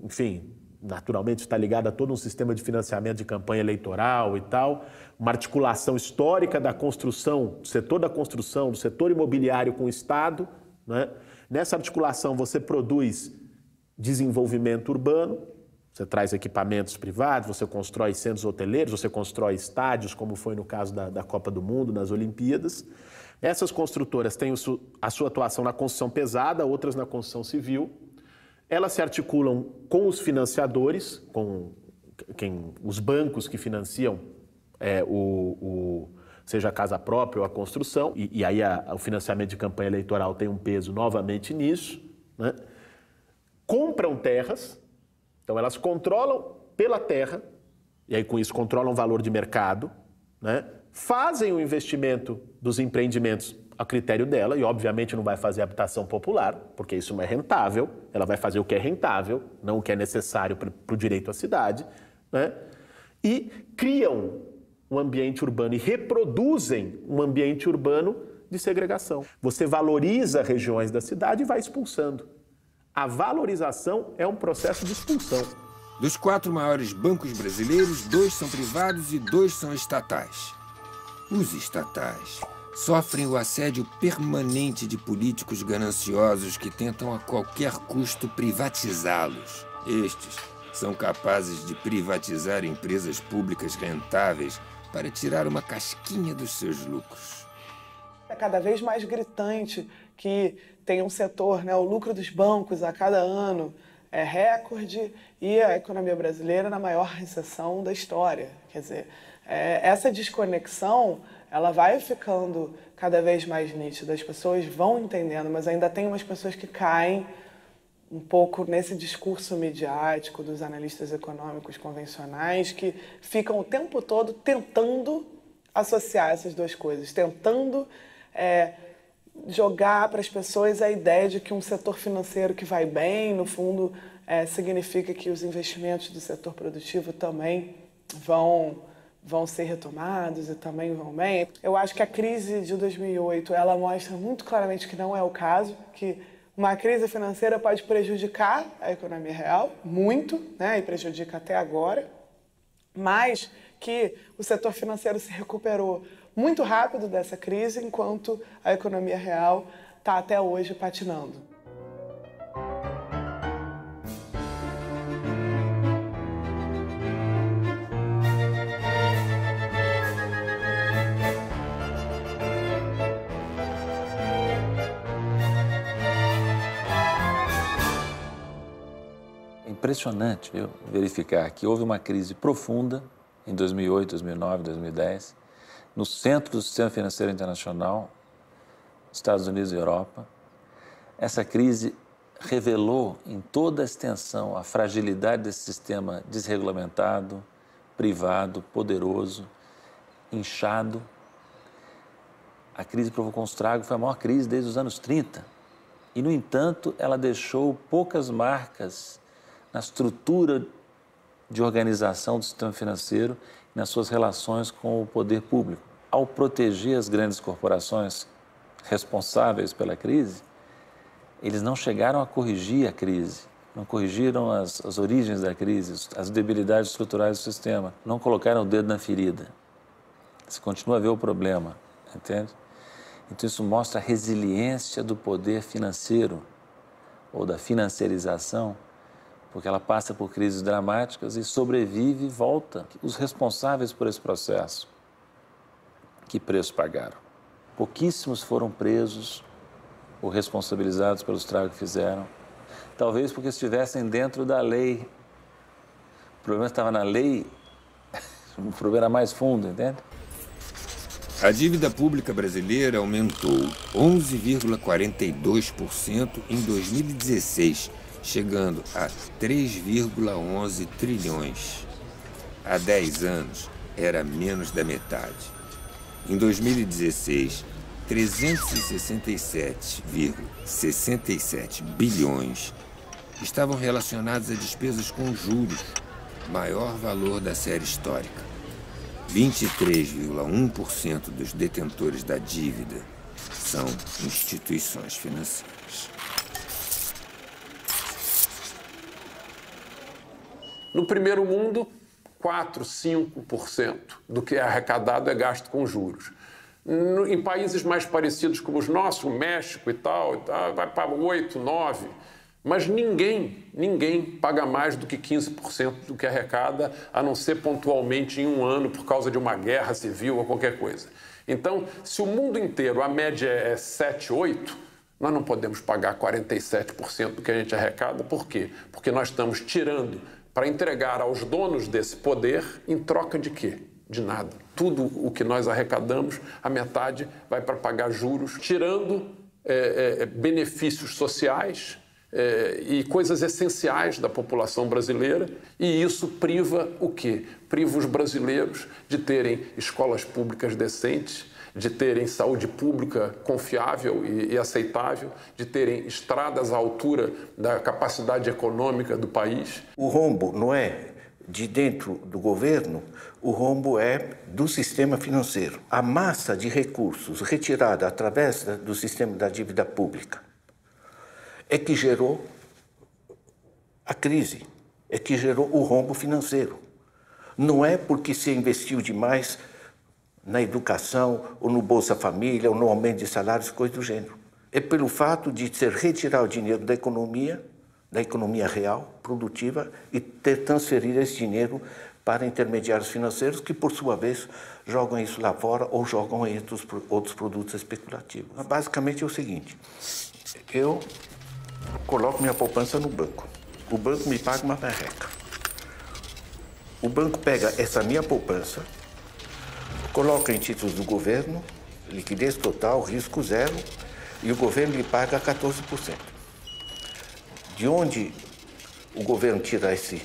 Enfim, naturalmente está ligado a todo um sistema de financiamento de campanha eleitoral e tal, uma articulação histórica da construção, do setor da construção, do setor imobiliário com o Estado, né? Nessa articulação você produz desenvolvimento urbano, você traz equipamentos privados, você constrói centros hoteleiros, você constrói estádios, como foi no caso da Copa do Mundo, nas Olimpíadas. Essas construtoras têm a sua atuação na construção pesada, outras na construção civil. Elas se articulam com os financiadores, com os bancos que financiam seja a casa própria ou a construção, e aí o financiamento de campanha eleitoral tem um peso novamente nisso, né? Compram terras, então elas controlam pela terra, e aí com isso controlam o valor de mercado, né? Fazem o investimento dos empreendimentos a critério dela, e obviamente não vai fazer habitação popular, porque isso não é rentável, ela vai fazer o que é rentável, não o que é necessário para o direito à cidade, né? E criam um ambiente urbano e reproduzem um ambiente urbano de segregação. Você valoriza regiões da cidade e vai expulsando. A valorização é um processo de expulsão. Dos 4 maiores bancos brasileiros, 2 são privados e 2 são estatais. Os estatais sofrem o assédio permanente de políticos gananciosos que tentam a qualquer custo privatizá-los. Estes são capazes de privatizar empresas públicas rentáveis para tirar uma casquinha dos seus lucros. É cada vez mais gritante que tem um setor, né, o lucro dos bancos a cada ano é recorde e a economia brasileira na maior recessão da história. Quer dizer, essa desconexão ela vai ficando cada vez mais nítida, as pessoas vão entendendo, mas ainda tem umas pessoas que caem um pouco nesse discurso midiático dos analistas econômicos convencionais que ficam o tempo todo tentando associar essas duas coisas, tentando jogar para as pessoas a ideia de que um setor financeiro que vai bem, no fundo, significa que os investimentos do setor produtivo também vão ser retomados e também vão bem. Eu acho que a crise de 2008 ela mostra muito claramente que não é o caso, que uma crise financeira pode prejudicar a economia real, muito, né, e prejudica até agora, mas que o setor financeiro se recuperou muito rápido dessa crise, enquanto a economia real está até hoje patinando. É impressionante, viu, verificar que houve uma crise profunda em 2008, 2009, 2010, no centro do sistema financeiro internacional, Estados Unidos e Europa. Essa crise revelou em toda a extensão a fragilidade desse sistema desregulamentado, privado, poderoso, inchado. A crise provocou um estrago, foi a maior crise desde os anos 30. E, no entanto, ela deixou poucas marcas na estrutura de organização do sistema financeiro e nas suas relações com o poder público. Ao proteger as grandes corporações responsáveis pela crise, eles não chegaram a corrigir a crise, não corrigiram as origens da crise, as debilidades estruturais do sistema, não colocaram o dedo na ferida. Se continua a ver o problema, entende? Então isso mostra a resiliência do poder financeiro ou da financiarização, porque ela passa por crises dramáticas e sobrevive e volta. Os responsáveis por esse processo, que preço pagaram? Pouquíssimos foram presos ou responsabilizados pelo estrago que fizeram, talvez porque estivessem dentro da lei. O problema estava na lei, o problema era mais fundo, entende? A dívida pública brasileira aumentou 11,42% em 2016, chegando a 3,11 trilhões. Há 10 anos, era menos da metade. Em 2016, 367,67 bilhões estavam relacionados a despesas com juros, maior valor da série histórica. 23,1% dos detentores da dívida são instituições financeiras. No primeiro mundo, 4, 5% do que é arrecadado é gasto com juros. Em países mais parecidos como os nossos, o México e tal, vai para 8, 9%. Mas ninguém paga mais do que 15% do que arrecada, a não ser pontualmente em um ano por causa de uma guerra civil ou qualquer coisa. Então, se o mundo inteiro a média é 7, 8%, nós não podemos pagar 47% do que a gente arrecada. Por quê? Porque nós estamos tirando para entregar aos donos desse poder em troca de quê? De nada. Tudo o que nós arrecadamos, a metade vai para pagar juros, tirando benefícios sociais e coisas essenciais da população brasileira, e isso priva o quê? Priva os brasileiros de terem escolas públicas decentes, de terem saúde pública confiável e aceitável, de terem estradas à altura da capacidade econômica do país. O rombo não é de dentro do governo, o rombo é do sistema financeiro. A massa de recursos retirada através do sistema da dívida pública é que gerou a crise, é que gerou o rombo financeiro. Não é porque se investiu demais na educação, ou no Bolsa Família, ou no aumento de salários, coisa do gênero. É pelo fato de se retirar o dinheiro da economia real, produtiva, e ter transferido esse dinheiro para intermediários financeiros que, por sua vez, jogam isso lá fora ou jogam entre os outros produtos especulativos. Mas, basicamente é o seguinte, eu coloco minha poupança no banco. O banco me paga uma merreca. O banco pega essa minha poupança, coloca em títulos do governo, liquidez total, risco zero, e o governo lhe paga 14%. De onde o governo tira esse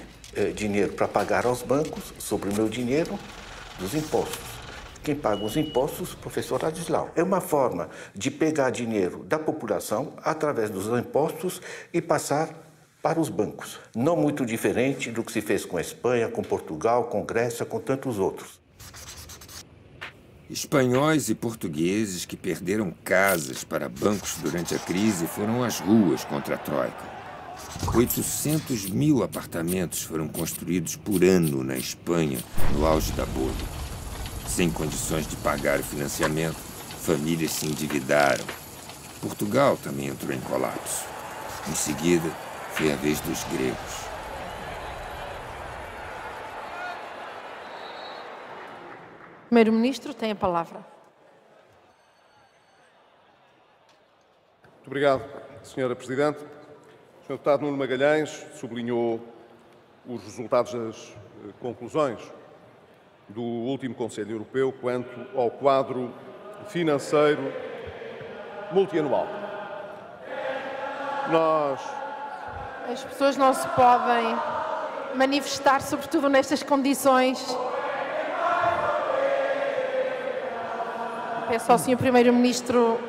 dinheiro para pagar aos bancos, sobre o meu dinheiro, dos impostos. Quem paga os impostos, professor Ladislau. É uma forma de pegar dinheiro da população através dos impostos e passar para os bancos. Não muito diferente do que se fez com a Espanha, com Portugal, com Grécia, com tantos outros. Espanhóis e portugueses que perderam casas para bancos durante a crise foram às ruas contra a Troika. 800 mil apartamentos foram construídos por ano na Espanha, no auge da bolha. Sem condições de pagar o financiamento, famílias se endividaram. Portugal também entrou em colapso. Em seguida, foi a vez dos gregos. Primeiro-Ministro tem a palavra. Muito obrigado, Sra. Presidente. O Sr. Deputado Nuno Magalhães sublinhou os resultados das conclusões do último Conselho Europeu quanto ao quadro financeiro multianual. As pessoas não se podem manifestar, sobretudo nestas condições. Peço ao Sr. Primeiro-Ministro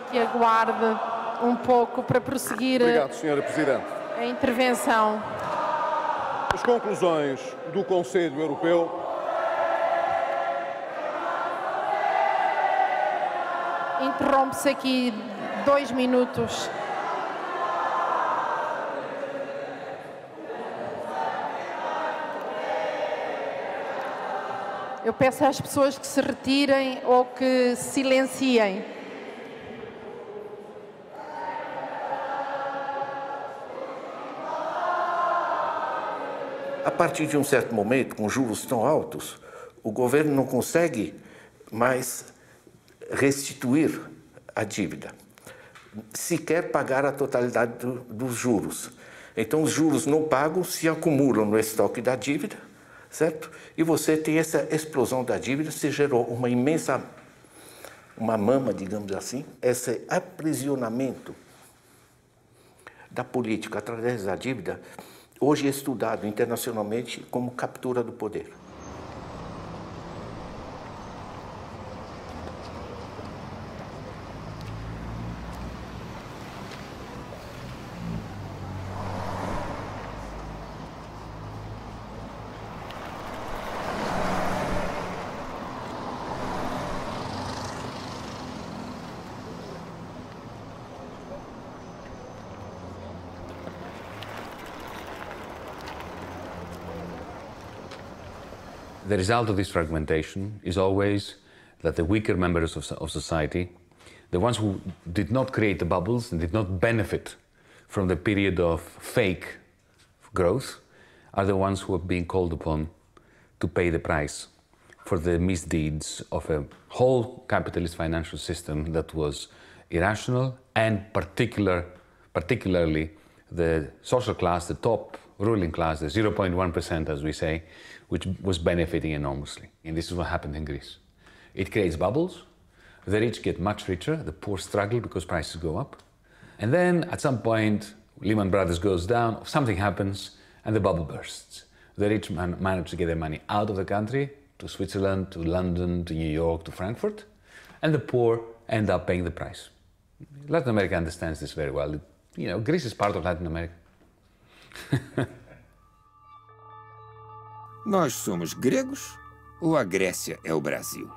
que aguarde um pouco para prosseguir. Obrigado, Sra. Presidente. A intervenção. As conclusões do Conselho Europeu interrompe-se aqui 2 minutos. Eu peço às pessoas que se retirem ou que silenciem. A partir de um certo momento, com juros tão altos, o governo não consegue mais restituir a dívida, sequer pagar a totalidade dos juros. Então, os juros não pagos se acumulam no estoque da dívida, certo? E você tem essa explosão da dívida, se gerou uma imensa, uma mama, digamos assim, esse aprisionamento da política através da dívida, hoje é estudado internacionalmente como captura do poder. The result of this fragmentation is always that the weaker members of society, the ones who did not create the bubbles and did not benefit from the period of fake growth, are the ones who are being called upon to pay the price for the misdeeds of a whole capitalist financial system that was irrational, and particularly the social class, the top ruling class, the 0.1%, as we say, which was benefiting enormously. And this is what happened in Greece. It creates bubbles. The rich get much richer, the poor struggle because prices go up. And then at some point, Lehman Brothers goes down, something happens, and the bubble bursts. The rich manage to get their money out of the country, to Switzerland, to London, to New York, to Frankfurt, and the poor end up paying the price. Latin America understands this very well. You know, Greece is part of Latin America. Nós somos gregos ou a Grécia é o Brasil?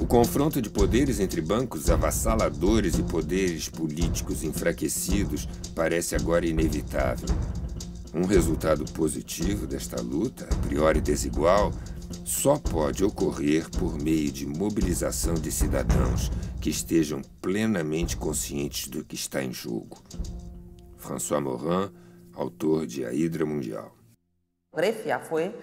O confronto de poderes entre bancos avassaladores e poderes políticos enfraquecidos parece agora inevitável. Um resultado positivo desta luta, a priori desigual, só pode ocorrer por meio de mobilização de cidadãos que estejam plenamente conscientes do que está em jogo. François Morin, autor de A Hidra Mundial. Grecia fue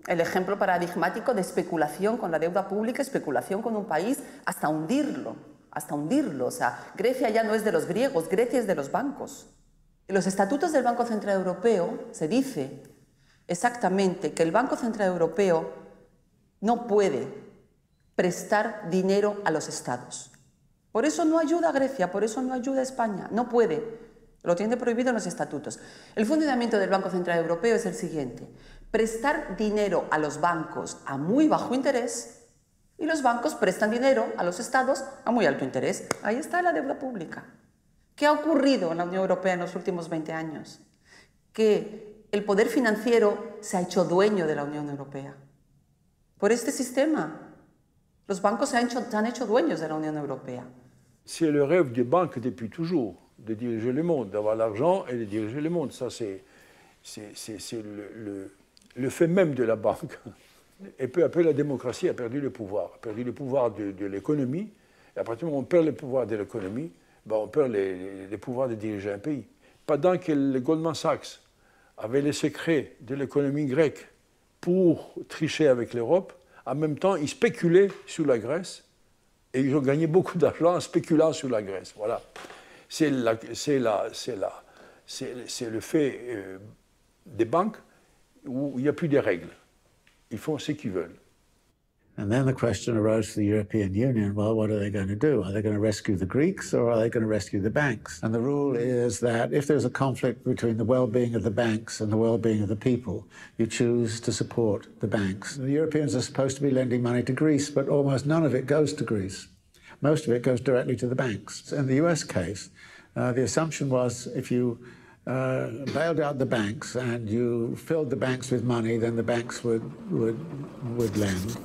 el ejemplo paradigmático de especulación con la deuda pública, especulación con un país hasta hundirlo. O sea, Grecia ya no es de los griegos, Grecia es de los bancos. En los estatutos del Banco Central Europeo se dice exactamente que el Banco Central Europeo no puede prestar dinero a los estados. Por eso no ayuda a Grecia, por eso no ayuda a España, no puede. Lo tiene prohibido en los estatutos. El funcionamiento del Banco Central Europeo es el siguiente: prestar dinero a los bancos a muy bajo interés y los bancos prestan dinero a los estados a muy alto interés. Ahí está la deuda pública. ¿Qué ha ocurrido en la Unión Europea en los últimos 20 años? Que el poder financiero se ha hecho dueño de la Unión Europea. Por este sistema, los bancos se han hecho dueños de la Unión Europea. C'est le rêve des banques depuis toujours, de diriger le monde, d'avoir l'argent et de diriger le monde. Ça, c'est le fait même de la banque. Et peu à peu, la démocratie a perdu le pouvoir de l'économie. Et à partir du moment où on perd le pouvoir de l'économie, ben on perd les pouvoirs de diriger un pays. Pendant que le Goldman Sachs avait les secrets de l'économie grecque pour tricher avec l'Europe, en même temps, ils spéculaient sur la Grèce et ils ont gagné beaucoup d'argent en spéculant sur la Grèce. Voilà. C'est le fait des banques où il n'y a plus de règles. Ils font ce qu'ils veulent. And then the question arose for the European Union, well, what are they going to do? Are they going to rescue the Greeks or are they going to rescue the banks? And the rule is that if there's a conflict between the well-being of the banks and the well-being of the people, you choose to support the banks. The Europeans are supposed to be lending money to Greece, but almost none of it goes to Greece. Most of it goes directly to the banks. In the US case, the assumption was if you bailed out the banks and you filled the banks with money, then the banks would lend.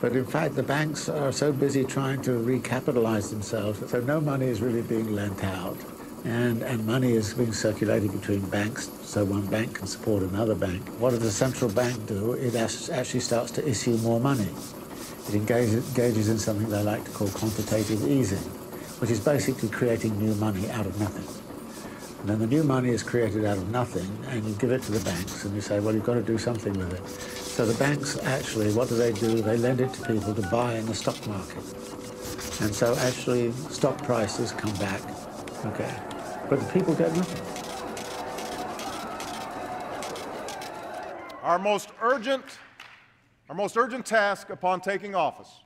But in fact, the banks are so busy trying to recapitalize themselves, so no money is really being lent out. And money is being circulated between banks, so one bank can support another bank. What does the central bank do? It actually starts to issue more money. It engages in something they like to call quantitative easing, which is basically creating new money out of nothing. And then the new money is created out of nothing, and you give it to the banks, and you say, well, you've got to do something with it. So the banks actually, what do? They lend it to people to buy in the stock market. And so actually stock prices come back, okay, but the people get nothing. Our most urgent task upon taking office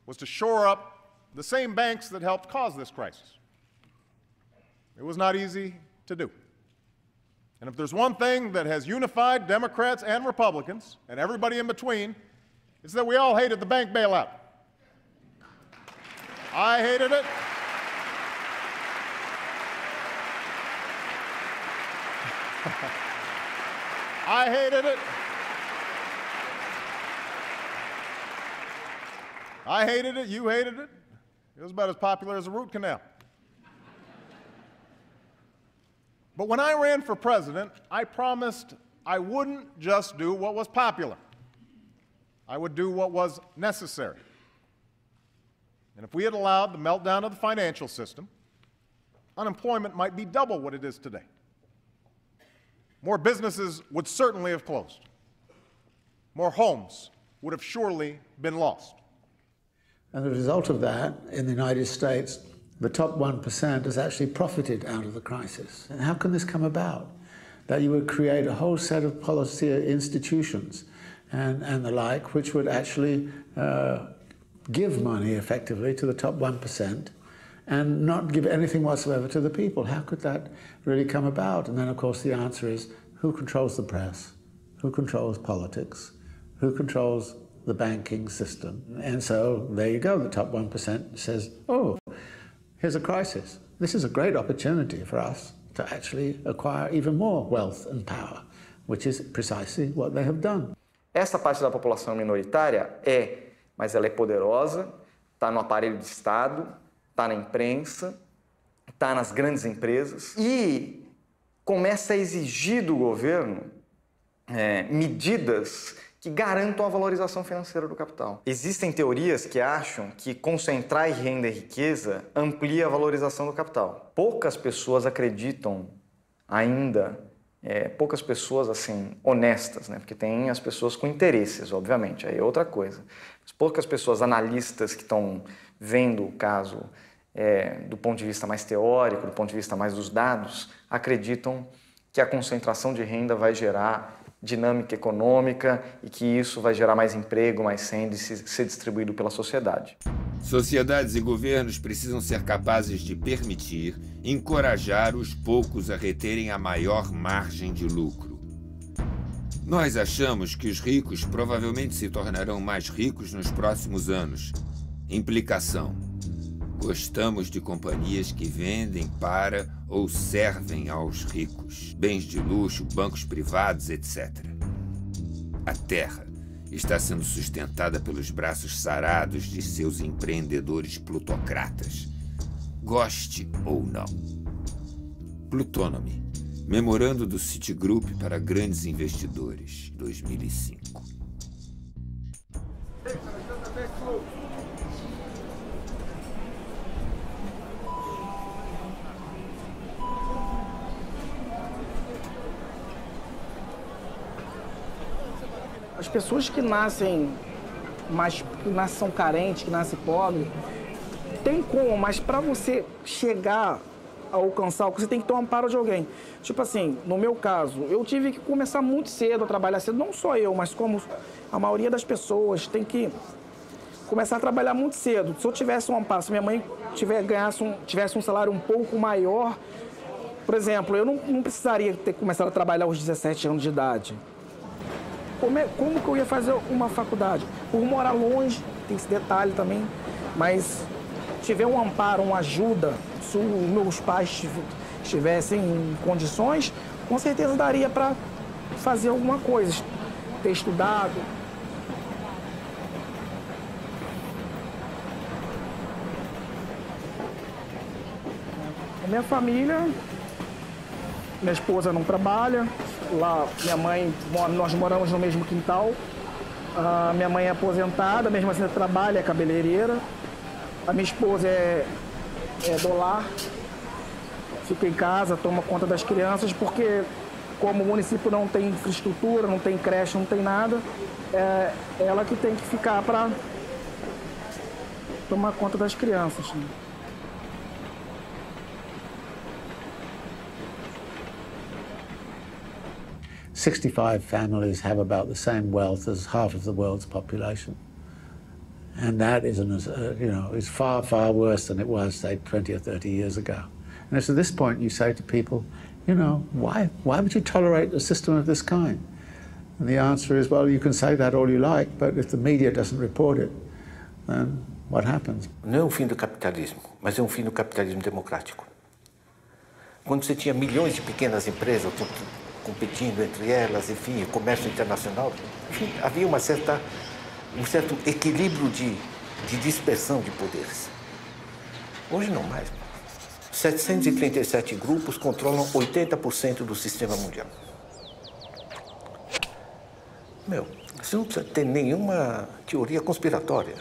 was to shore up the same banks that helped cause this crisis. It was not easy to do. And if there's one thing that has unified Democrats and Republicans, and everybody in between, it's that we all hated the bank bailout. I hated it. I hated it. I hated it, you hated it. It was about as popular as a root canal. But when I ran for president, I promised I wouldn't just do what was popular. I would do what was necessary. And if we had allowed the meltdown of the financial system, unemployment might be double what it is today. More businesses would certainly have closed. More homes would have surely been lost. And the result of that, in the United States, the top 1% has actually profited out of the crisis. And how can this come about? That you would create a whole set of policy institutions and the like, which would actually give money effectively to the top 1% and not give anything whatsoever to the people. How could that really come about? And then, of course, the answer is, who controls the press? Who controls politics? Who controls the banking system? And so there you go, the top 1% says, oh, here's a crisis. This is a great opportunity for us to actually acquire even more wealth and power, which is precisely what they have done. Essa parte da população minoritária mas ela é poderosa, está no aparelho de Estado, está na imprensa, está nas grandes empresas e começa a exigir do governo medidas que garantam a valorização financeira do capital. Existem teorias que acham que concentrar renda e riqueza amplia a valorização do capital. Poucas pessoas acreditam ainda, poucas pessoas assim honestas, né? Porque tem as pessoas com interesses, obviamente, aí é outra coisa. Mas poucas pessoas analistas que estão vendo o caso do ponto de vista mais teórico, do ponto de vista mais dos dados, acreditam que a concentração de renda vai gerar dinâmica econômica e que isso vai gerar mais emprego, mais renda e ser distribuído pela sociedade. Sociedades e governos precisam ser capazes de permitir, encorajar os poucos a reterem a maior margem de lucro. Nós achamos que os ricos provavelmente se tornarão mais ricos nos próximos anos. Implicação: gostamos de companhias que vendem para ou servem aos ricos. Bens de luxo, bancos privados, etc. A Terra está sendo sustentada pelos braços sarados de seus empreendedores plutocratas. Goste ou não. Plutonomy. Memorando do Citigroup para grandes investidores, 2005. As pessoas que nascem são carentes, que nascem pobres, tem como, mas para você chegar a alcançar o que você tem que ter um amparo de alguém. Tipo assim, no meu caso, eu tive que começar muito cedo a trabalhar cedo, não só eu, mas como a maioria das pessoas tem que começar a trabalhar muito cedo. Se eu tivesse um amparo, se minha mãe tivesse um salário um pouco maior, por exemplo, eu não precisaria ter começado a trabalhar aos 17 anos de idade. Como que eu ia fazer uma faculdade? Por morar longe, tem esse detalhe também, mas tiver um amparo, uma ajuda, se os meus pais estivessem em condições, com certeza daria para fazer alguma coisa, ter estudado. A minha família, minha esposa não trabalha, lá minha mãe, nós moramos no mesmo quintal. A minha mãe é aposentada, mesmo assim trabalha, é cabeleireira. A minha esposa é do lar, fica em casa, toma conta das crianças, porque como o município não tem infraestrutura, não tem creche, não tem nada, é ela que tem que ficar para tomar conta das crianças. 65 families have about the same wealth as half of the world's population. And that is, is far, far worse than it was, say, 20 or 30 years ago. And it's at this point you say to people, why would you tolerate a system of this kind? And the answer is, well, you can say that all you like, but if the media doesn't report it, then what happens? Não é o fim do capitalismo, mas é um fim do capitalismo democrático. Quando você tinha milhões de pequenas empresas competindo entre elas, enfim, o comércio internacional, enfim, havia um certo equilíbrio de dispersão de poderes. Hoje não mais. 737 grupos controlam 80% do sistema mundial. Você não precisa ter nenhuma teoria conspiratória.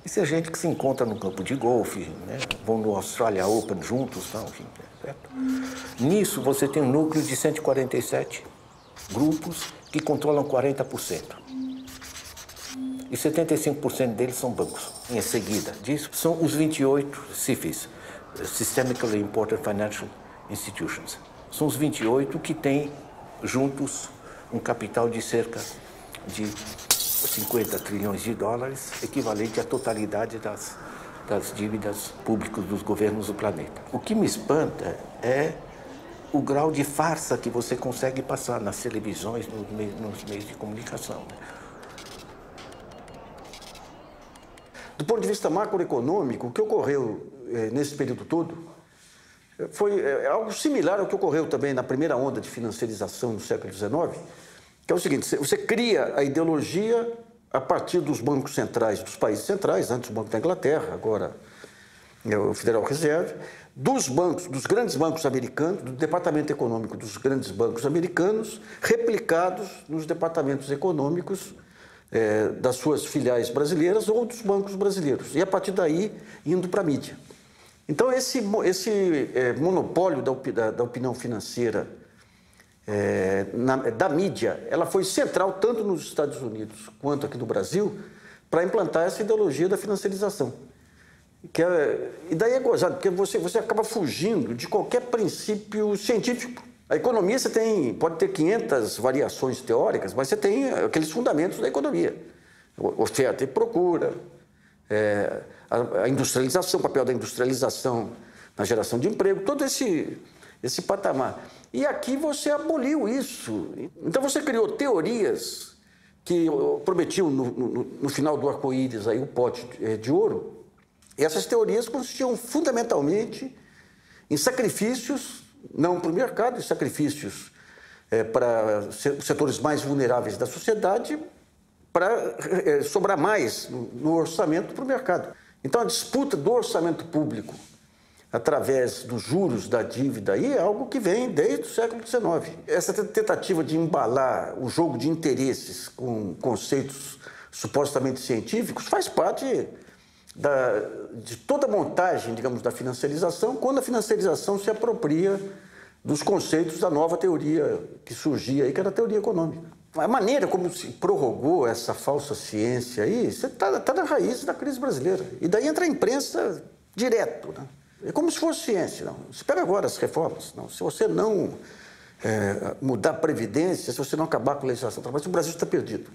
Isso é gente que se encontra no campo de golfe, né? Vão no Australia Open juntos, tal, enfim, certo? Nisso você tem um núcleo de 147 grupos que controlam 40%. E 75% deles são bancos. Em seguida disso, são os 28 SIFIs, Systemically Important Financial Institutions. São os 28 que têm juntos um capital de cerca de 50 trilhões de dólares, equivalente à totalidade das dívidas públicas dos governos do planeta. O que me espanta é o grau de farsa que você consegue passar nas televisões, nos meios de comunicação. Do ponto de vista macroeconômico, o que ocorreu nesse período todo foi algo similar ao que ocorreu também na primeira onda de financiarização no século XIX, que é o seguinte: você cria a ideologia a partir dos bancos centrais, dos países centrais, antes o Banco da Inglaterra, agora o Federal Reserve, dos bancos, dos grandes bancos americanos, do departamento econômico dos grandes bancos americanos, replicados nos departamentos econômicos das suas filiais brasileiras ou dos bancos brasileiros, e a partir daí indo para a mídia. Então esse monopólio da opinião financeira da mídia, ela foi central tanto nos Estados Unidos quanto aqui no Brasil para implantar essa ideologia da financiarização. E daí é gozado, porque você acaba fugindo de qualquer princípio científico. A economia pode ter 500 variações teóricas, mas você tem aqueles fundamentos da economia. Oferta e procura, a industrialização, o papel da industrialização na geração de emprego, todo esse patamar. E aqui você aboliu isso. Então você criou teorias que prometiam no final do arco-íris aí o pote de ouro. E essas teorias consistiam fundamentalmente em sacrifícios, não para o mercado, em sacrifícios para os setores mais vulneráveis da sociedade, para sobrar mais no orçamento para o mercado. Então a disputa do orçamento público através dos juros da dívida aí é algo que vem desde o século XIX. Essa tentativa de embalar o jogo de interesses com conceitos supostamente científicos faz parte de toda a montagem, digamos, da financiarização, quando a financiarização se apropria dos conceitos da nova teoria que surgia aí, que era a teoria econômica. A maneira como se prorrogou essa falsa ciência aí, você está na raiz da crise brasileira. E daí entra a imprensa direto, né? É como se fosse ciência. Não. Você pega agora as reformas. Não. Se você não mudar a Previdência, se você não acabar com a legislação trabalhista, o Brasil está perdido.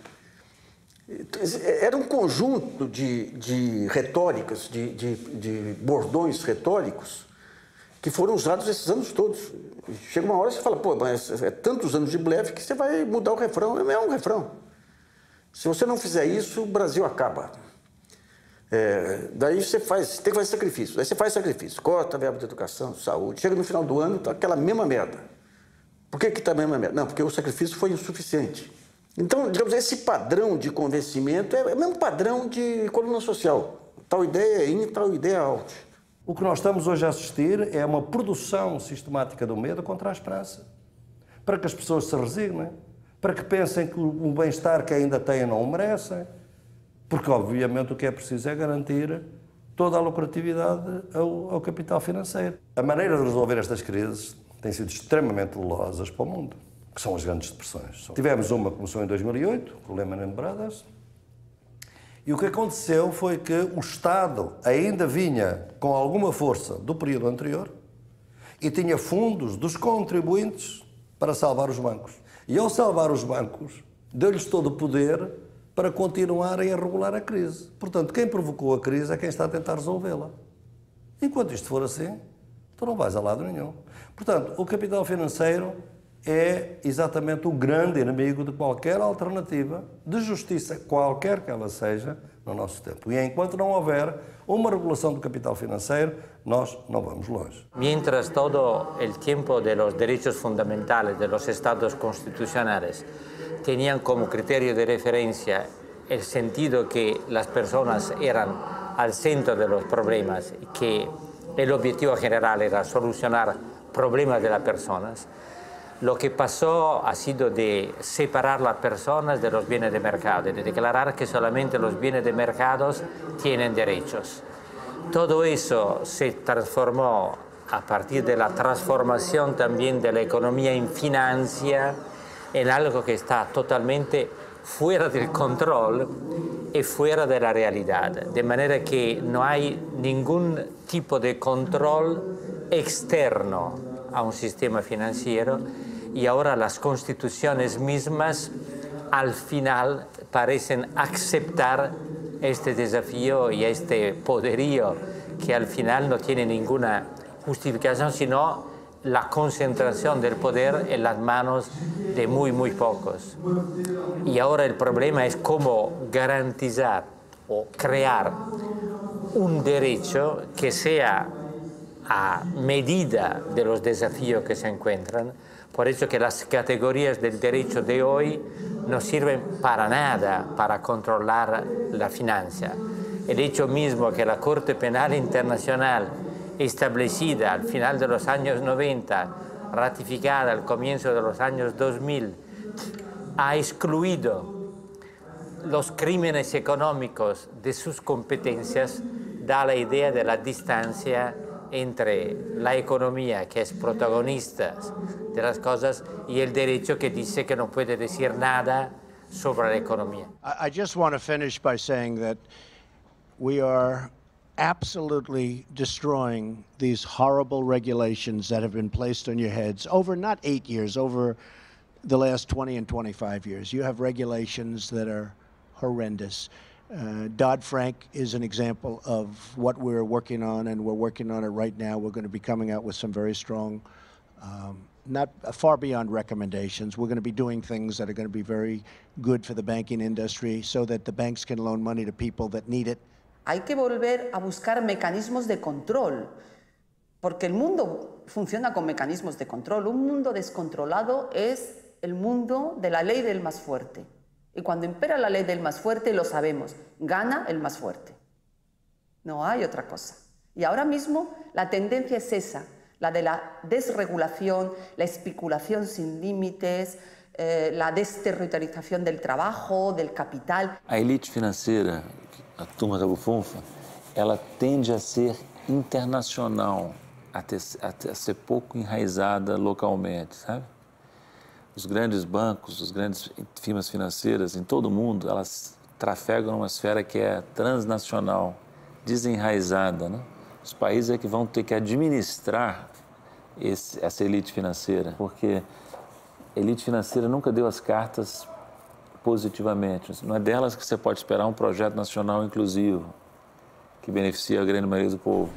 Era um conjunto de retóricas, de bordões retóricos que foram usados esses anos todos. Chega uma hora e você fala, pô, mas é tantos anos de blefe que você vai mudar o refrão. É um refrão. Se você não fizer isso, o Brasil acaba. Daí você tem que fazer sacrifício. Daí você faz sacrifício, corta a verba de educação, saúde. Chega no final do ano, está aquela mesma merda. Por que está a mesma merda? Não, porque o sacrifício foi insuficiente. Então, digamos, esse padrão de convencimento é o mesmo padrão de coluna social. Tal ideia é in, tal ideia é out. O que nós estamos hoje a assistir é uma produção sistemática do medo contra a esperança. Para que as pessoas se resignem, para que pensem que o bem-estar que ainda têm não o merecem. Porque, obviamente, o que é preciso é garantir toda a lucratividade ao capital financeiro. A maneira de resolver estas crises tem sido extremamente dolorosas para o mundo, que são as grandes depressões. Tivemos uma que começou em 2008, com o Lehman Brothers, e o que aconteceu foi que o Estado ainda vinha com alguma força do período anterior e tinha fundos dos contribuintes para salvar os bancos. E ao salvar os bancos, deu-lhes todo o poder para continuarem a regular a crise. Portanto, quem provocou a crise é quem está a tentar resolvê-la. Enquanto isto for assim, tu não vais a lado nenhum. Portanto, o capital financeiro é exatamente o grande inimigo de qualquer alternativa de justiça, qualquer que ela seja, no nosso tempo. E enquanto não houver uma regulação do capital financeiro, nós não vamos longe. Mientras todo el tiempo de los derechos fundamentales de los estados constitucionales tenían como criterio de referencia el sentido que las personas eran al centro de los problemas, que el objetivo general era solucionar problemas de las personas. Lo que pasó ha sido de separar las personas de los bienes de mercado, de declarar que solamente los bienes de mercado tienen derechos. Todo eso se transformó a partir de la transformación también de la economía en financia, en algo que está totalmente fuera del control y fuera de la realidad. De manera que no hay ningún tipo de control externo a un sistema financiero y ahora las constituciones mismas al final parecen aceptar este desafío y este poderío que al final no tiene ninguna justificación, sino la concentración del poder en las manos de muy pocos. Y ahora el problema es cómo garantizar o crear un derecho que sea a medida de los desafíos que se encuentran. Por eso que las categorías del derecho de hoy no sirven para nada para controlar la finanza. El hecho mismo que la Corte Penal Internacional, establecida al final de los años 90, ratificada al comienzo de los años 2000, ha excluido los crímenes económicos de sus competencias, da la idea de la distancia entre la economía, que es protagonista de las cosas, y el derecho, que dice que no puede decir nada sobre la economía. I just want to finish by saying that we are absolutely destroying these horrible regulations that have been placed on your heads over not 8 years, over the last 20 and 25 years. You have regulations that are horrendous. Dodd-Frank is an example of what we're working on, and we're working on it right now. We're going to be coming out with some very strong, not far beyond recommendations. We're going to be doing things that are going to be very good for the banking industry so that the banks can loan money to people that need it. Hay que volver a buscar mecanismos de control, porque el mundo funciona con mecanismos de control. Un mundo descontrolado es el mundo de la ley del más fuerte. Y cuando impera la ley del más fuerte, lo sabemos, gana el más fuerte. No hay otra cosa. Y ahora mismo la tendencia es esa, la de la desregulación, la especulación sin límites, la desterritorialización del trabajo, del capital. A elite financeira, a turma da bufunfa, ela tende a ser internacional, a ser pouco enraizada localmente, sabe? Os grandes bancos, as grandes firmas financeiras em todo o mundo, elas trafegam numa esfera que é transnacional, desenraizada, né? Os países é que vão ter que administrar essa elite financeira, porque a elite financeira nunca deu as cartas positivamente. Não é delas que você pode esperar um projeto nacional inclusivo, que beneficia a grande maioria do povo.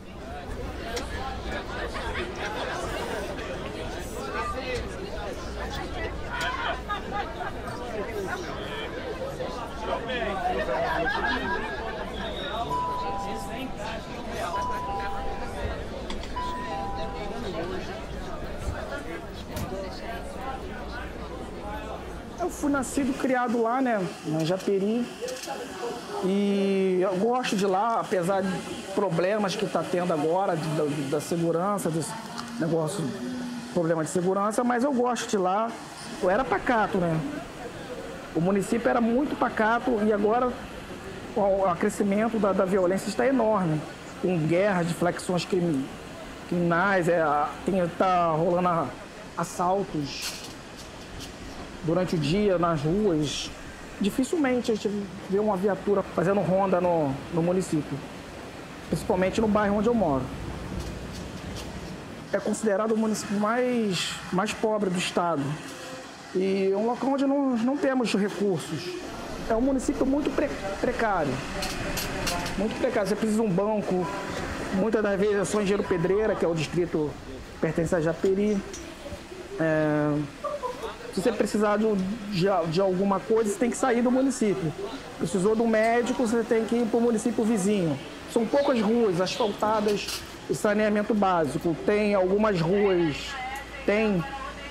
Eu fui nascido e criado lá, né, em Japeri, e eu gosto de lá, apesar de problemas que está tendo agora, da segurança, desse negócio, problema de segurança, mas eu gosto de lá. Eu era pacato, né? O município era muito pacato e agora o crescimento da violência está enorme, com guerras de flexões criminais, está rolando assaltos durante o dia nas ruas. Dificilmente a gente vê uma viatura fazendo ronda no município, principalmente no bairro onde eu moro. É considerado o município mais pobre do estado e um local onde não temos recursos. É um município muito precário, muito precário. Você precisa de um banco, muitas das vezes eu sou engenheiro pedreira, que é o distrito que pertence a Japeri. Se você precisar de alguma coisa, você tem que sair do município. Precisou de um médico, você tem que ir para o município vizinho. São poucas ruas asfaltadas e saneamento básico. Tem algumas ruas,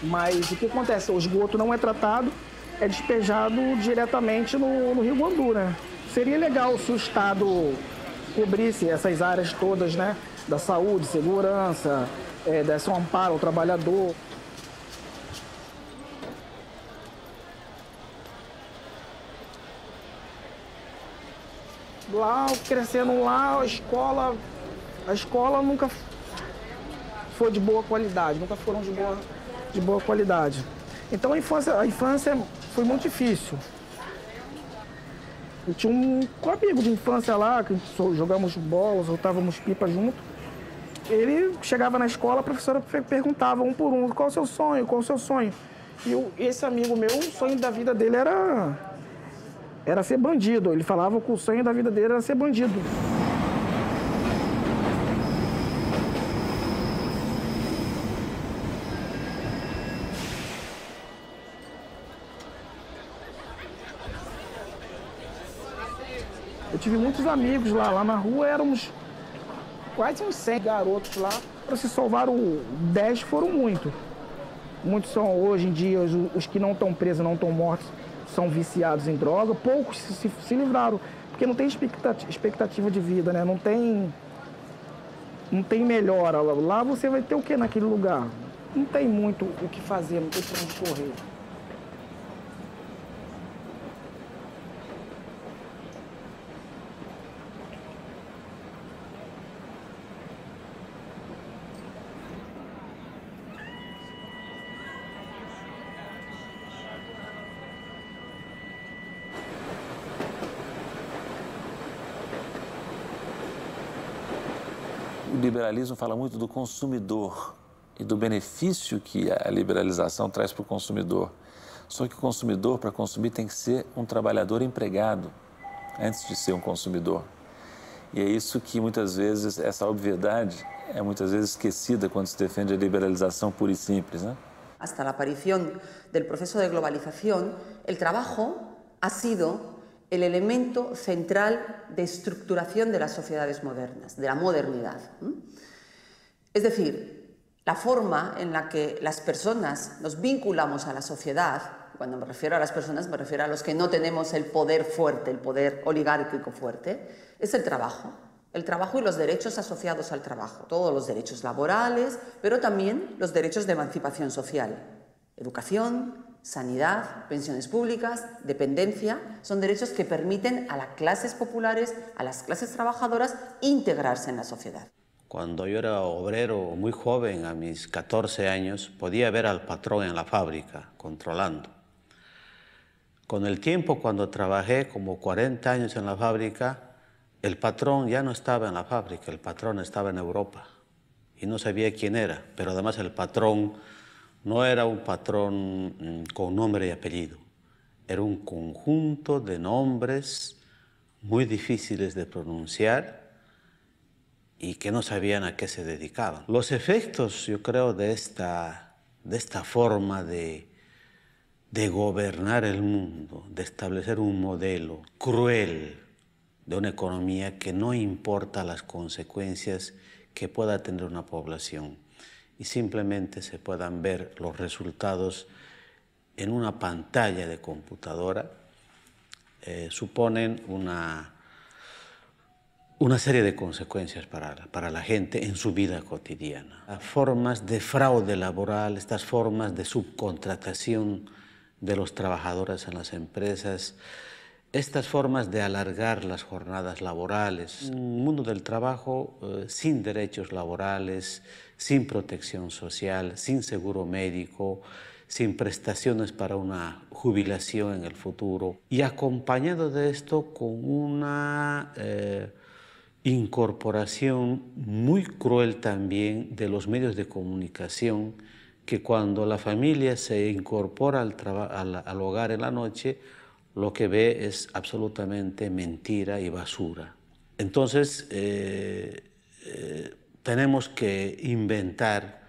mas o que acontece? O esgoto não é tratado, é despejado diretamente no Rio Guandu, né? Seria legal se o Estado cobrisse essas áreas todas, né? Da saúde, segurança, desse um amparo ao trabalhador. Lá, crescendo lá, a escola nunca foi de boa qualidade, nunca foram de boa qualidade. Então a infância foi muito difícil. Eu tinha um amigo de infância lá, que jogamos bola, soltávamos pipa junto. Ele chegava na escola, a professora perguntava um por um, qual é o seu sonho, qual é o seu sonho? E esse amigo meu, o sonho da vida dele era ser bandido. Ele falava que o sonho da vida dele era ser bandido. Eu tive muitos amigos lá na rua, éramos quase uns 100 garotos lá. Para se salvaram 10 foram muito. Muitos são, hoje em dia, os que não estão presos, não estão mortos, são viciados em droga. Poucos se livraram, porque não tem expectativa de vida, né? Não tem melhora. Lá você vai ter o que naquele lugar? Não tem muito o que fazer, não tem para onde correr. O liberalismo fala muito do consumidor e do benefício que a liberalização traz para o consumidor. Só que o consumidor, para consumir, tem que ser um trabalhador empregado antes de ser um consumidor. E é isso que muitas vezes, essa obviedade é muitas vezes esquecida quando se defende a liberalização pura e simples, né? Hasta la aparición del proceso de globalización, el trabajo ha sido el elemento central de estructuración de las sociedades modernas, de la modernidad. Es decir, la forma en la que las personas nos vinculamos a la sociedad, cuando me refiero a las personas, me refiero a los que no tenemos el poder fuerte, el poder oligárquico fuerte, es el trabajo y los derechos asociados al trabajo. Todos los derechos laborales, pero también los derechos de emancipación social. Educación, sanidad, pensiones públicas, dependencia, son derechos que permiten a las clases populares, a las clases trabajadoras, integrarse en la sociedad. Cuando yo era obrero muy joven, a mis 14 años, podía ver al patrón en la fábrica, controlando. Con el tiempo, cuando trabajé como 40 años en la fábrica, el patrón ya no estaba en la fábrica, el patrón estaba en Europa y no sabía quién era, pero además el patrón no era un patrón con nombre y apellido, era un conjunto de nombres muy difíciles de pronunciar y que no sabían a qué se dedicaban. Los efectos, yo creo, de esta forma de gobernar el mundo, de establecer un modelo cruel de una economía que no importa las consecuencias que pueda tener una población y simplemente se puedan ver los resultados en una pantalla de computadora, suponen una serie de consecuencias para la gente en su vida cotidiana. Las formas de fraude laboral, estas formas de subcontratación de los trabajadores en las empresas, estas formas de alargar las jornadas laborales, un mundo del trabajo sin derechos laborales, sin protección social, sin seguro médico, sin prestaciones para una jubilación en el futuro y acompañado de esto con una incorporación muy cruel también de los medios de comunicación que cuando la familia se incorpora al hogar en la noche lo que ve es absolutamente mentira y basura. Entonces, tenemos que inventar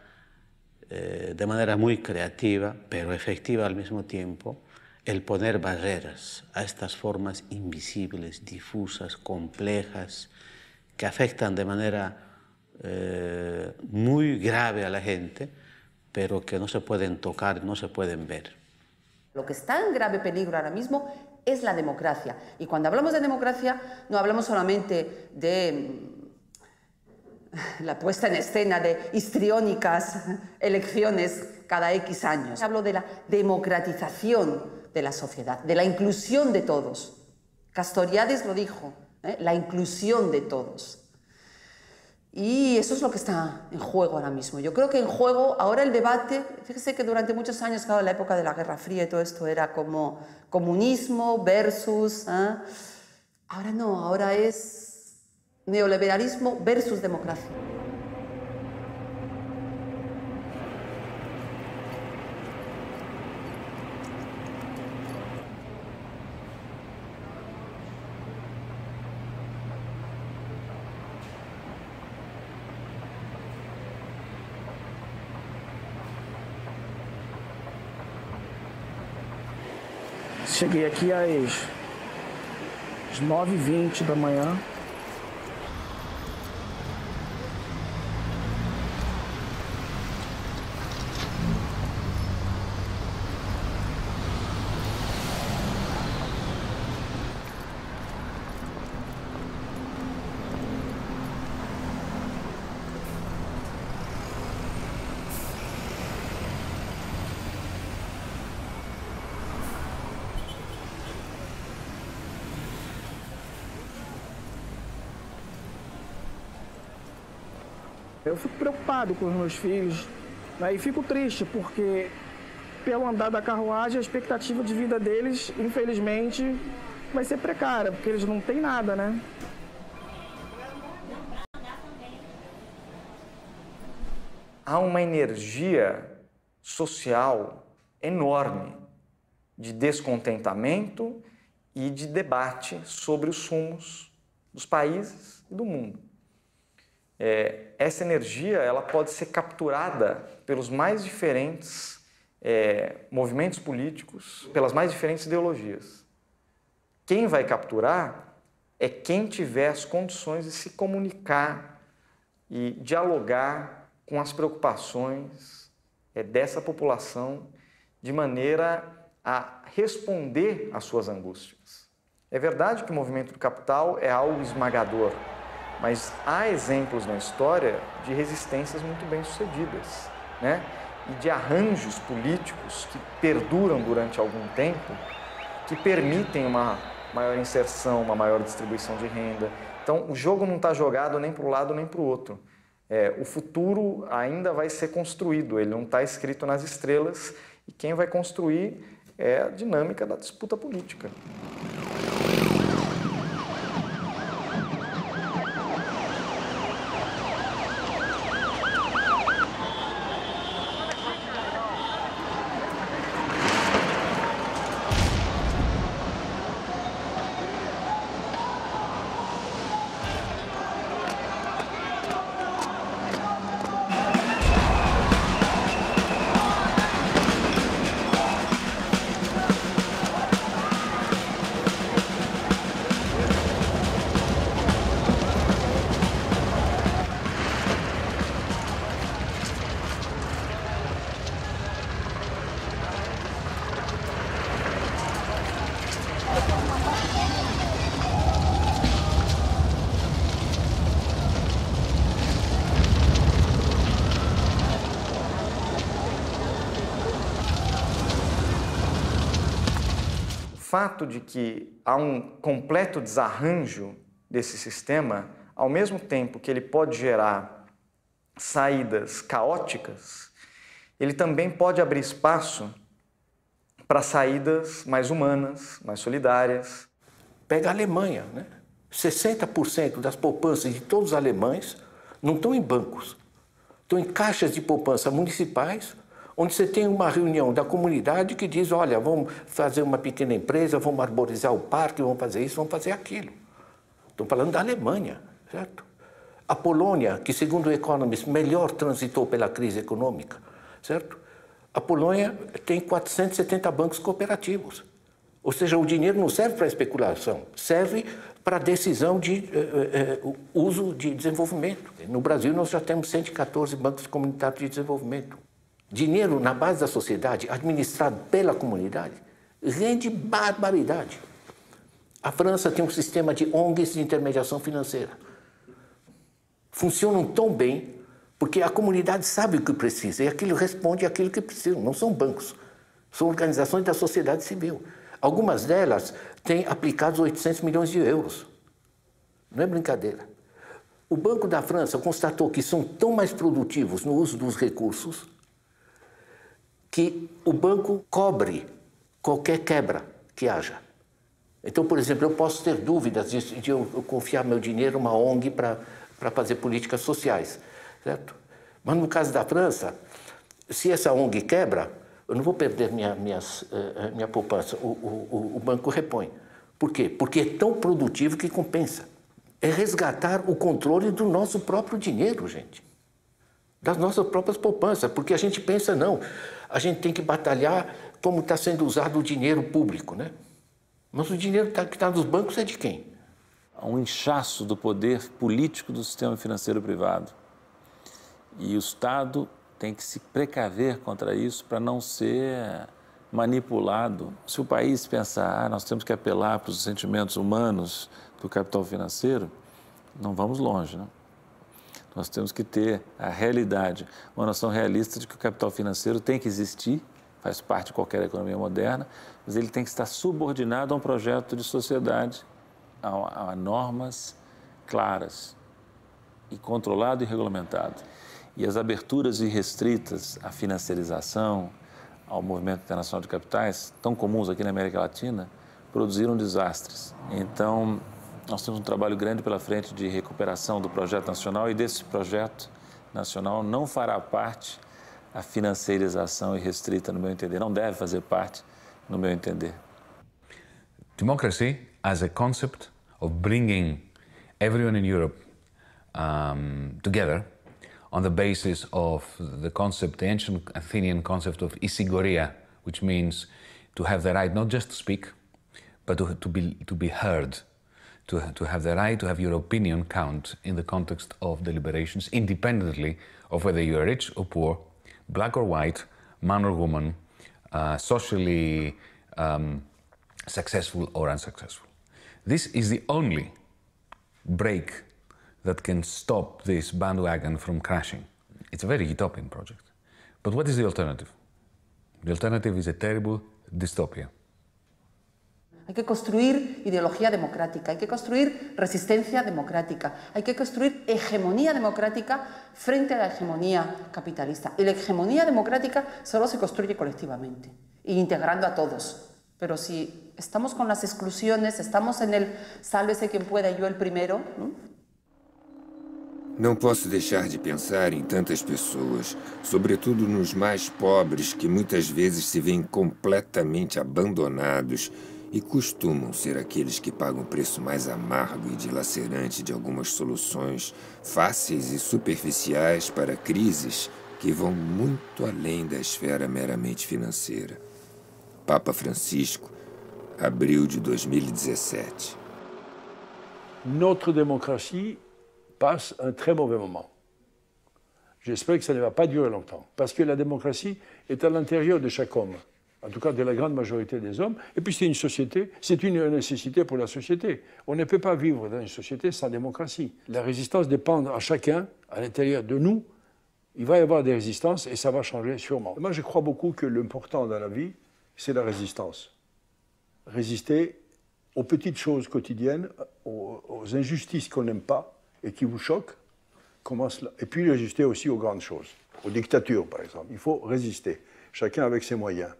de manera muy creativa, pero efectiva al mismo tiempo, el poner barreras a estas formas invisibles, difusas, complejas, que afectan de manera muy grave a la gente, pero que no se pueden tocar, no se pueden ver. Lo que está en grave peligro ahora mismo es la democracia. Y cuando hablamos de democracia no hablamos solamente de la puesta en escena de histriónicas elecciones cada X años. Hablo de la democratización de la sociedad, de la inclusión de todos. Castoriadis lo dijo, la inclusión de todos. Y eso es lo que está en juego ahora mismo. Yo creo que en juego, ahora el debate, fíjese que durante muchos años, claro, en la época de la Guerra Fría y todo esto era como comunismo versus... Ahora no, ahora es neoliberalismo versus democracia. Cheguei aqui às 9h20 da manhã. Eu fico preocupado com os meus filhos, né? E fico triste porque, pelo andar da carruagem, a expectativa de vida deles, infelizmente, vai ser precária, porque eles não têm nada, né? Há uma energia social enorme de descontentamento e de debate sobre os rumos dos países e do mundo. Essa energia ela pode ser capturada pelos mais diferentes movimentos políticos, pelas mais diferentes ideologias. Quem vai capturar é quem tiver as condições de se comunicar e dialogar com as preocupações dessa população de maneira a responder às suas angústias. É verdade que o movimento do capital é algo esmagador, mas há exemplos na história de resistências muito bem-sucedidas, né? E de arranjos políticos que perduram durante algum tempo, que permitem uma maior inserção, uma maior distribuição de renda. Então, o jogo não está jogado nem para um lado nem para o outro. O futuro ainda vai ser construído, ele não está escrito nas estrelas, e quem vai construir é a dinâmica da disputa política. O fato de que há um completo desarranjo desse sistema, ao mesmo tempo que ele pode gerar saídas caóticas, ele também pode abrir espaço para saídas mais humanas, mais solidárias. Pega a Alemanha, né? 60% das poupanças de todos os alemães não estão em bancos, estão em caixas de poupança municipais, onde você tem uma reunião da comunidade que diz, olha, vamos fazer uma pequena empresa, vamos arborizar o parque, vamos fazer isso, vamos fazer aquilo. Estou falando da Alemanha, certo? A Polônia, que segundo o Economist melhor transitou pela crise econômica, certo? A Polônia tem 470 bancos cooperativos. Ou seja, o dinheiro não serve para especulação, serve para decisão de uso de desenvolvimento. No Brasil, nós já temos 114 bancos comunitários de desenvolvimento. Dinheiro na base da sociedade, administrado pela comunidade, rende barbaridade. A França tem um sistema de ONGs de intermediação financeira. Funcionam tão bem porque a comunidade sabe o que precisa e aquilo responde àquilo que precisa. Não são bancos, são organizações da sociedade civil. Algumas delas têm aplicados 800 milhões de euros. Não é brincadeira. O Banco da França constatou que são tão mais produtivos no uso dos recursos que o banco cobre qualquer quebra que haja. Então, por exemplo, eu posso ter dúvidas de eu confiar meu dinheiro numa ONG para fazer políticas sociais, certo? Mas no caso da França, se essa ONG quebra, eu não vou perder minha poupança, o banco repõe. Por quê? Porque é tão produtivo que compensa. É resgatar o controle do nosso próprio dinheiro, gente. Das nossas próprias poupanças, porque a gente pensa, não, a gente tem que batalhar como está sendo usado o dinheiro público, né? Mas o dinheiro que está nos bancos é de quem? Há um inchaço do poder político do sistema financeiro privado. E o Estado tem que se precaver contra isso para não ser manipulado. Se o país pensar, nós temos que apelar para os sentimentos humanos do capital financeiro, não vamos longe, né? Nós temos que ter a realidade, uma noção realista de que o capital financeiro tem que existir, faz parte de qualquer economia moderna, mas ele tem que estar subordinado a um projeto de sociedade, a normas claras e controlado e regulamentado. E as aberturas irrestritas à financiarização, ao movimento internacional de capitais, tão comuns aqui na América Latina, produziram desastres. Então, nós temos um trabalho grande pela frente de recuperação do projeto nacional e desse projeto nacional não fará parte a financiarização irrestrita, no meu entender. Não deve fazer parte, no meu entender. Democracy as a concept of bringing everyone in Europe together on the basis of the concept, the ancient Athenian concept of isigoria, which means to have the right not just to speak, but to be heard, to have the right to have your opinion count in the context of deliberations, independently of whether you are rich or poor, black or white, man or woman, socially successful or unsuccessful. This is the only break that can stop this bandwagon from crashing. It's a very utopian project. But what is the alternative? The alternative is a terrible dystopia. Hay que construir ideología democrática, hay que construir resistencia democrática, hay que construir hegemonía democrática frente a la hegemonía capitalista. Y la hegemonía democrática solo se construye colectivamente, e integrando a todos. Pero si estamos con las exclusiones, estamos en el sálvese quien pueda y yo el primero, ¿no? Não posso deixar de pensar em tantas pessoas, sobretudo nos mais pobres, que muitas vezes se veem completamente abandonados e costumam ser aqueles que pagam o preço mais amargo e dilacerante de algumas soluções fáceis e superficiais para crises que vão muito além da esfera meramente financeira. Papa Francisco, abril de 2017. Notre démocratie passe un très mauvais moment. J'espère que ça ne va pas durer longtemps, parce que la démocratie est à l'intérieur de chaque homme, en tout cas de la grande majorité des hommes, et puis c'est une société, c'est une nécessité pour la société. On ne peut pas vivre dans une société sans démocratie. La résistance dépend à chacun, à l'intérieur de nous. Il va y avoir des résistances et ça va changer sûrement. Moi, je crois beaucoup que l'important dans la vie, c'est la résistance. Résister aux petites choses quotidiennes, aux injustices qu'on n'aime pas, et qui vous choquent, et puis résister aussi aux grandes choses, aux dictatures par exemple. Il faut résister, chacun avec ses moyens.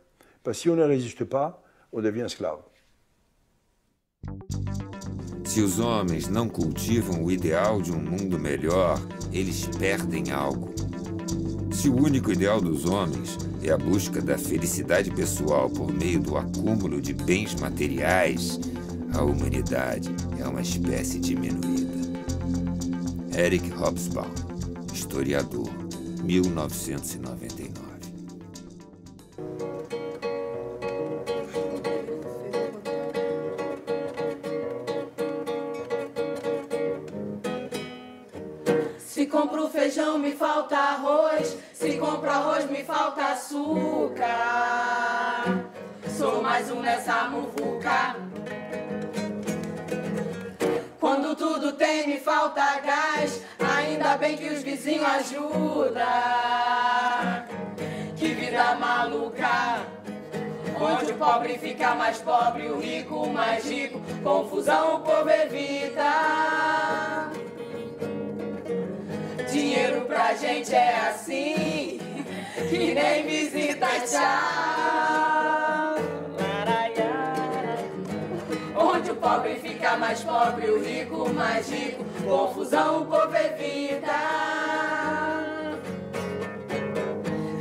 Parce que si on ne résiste pas, on devient esclave. Se os homens não cultivam o ideal de um mundo melhor, eles perdem algo. Se o único ideal dos homens é a busca da felicidade pessoal por meio do acúmulo de bens materiais, a humanidade é uma espécie diminuída. Eric Hobsbawm, historiador, 1999. Se compro feijão, me falta arroz. Se compro arroz, me falta açúcar. Sou mais um nessa muvuca. fome, falta gás. Ainda bem que os vizinhos ajudam. Que vida maluca, onde o pobre fica mais pobre, o rico mais rico. Confusão o povo evita. Dinheiro pra gente é assim, que nem visita, tchau. Onde o pobre fica mais pobre, o rico mais rico. Confusão o povo evita.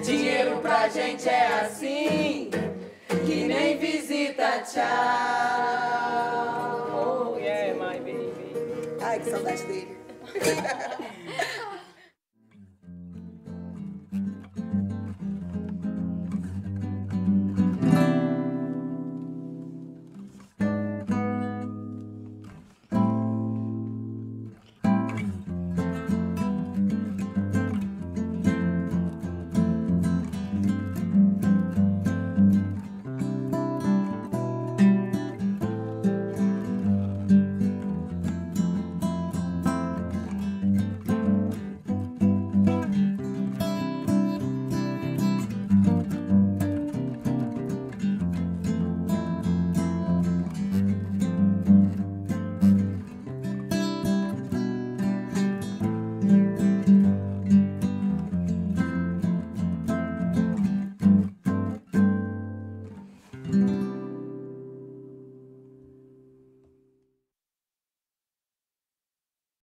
Dinheiro pra gente é assim, que nem visita, tchau. Oh yeah, my baby. Ai, que saudade dele.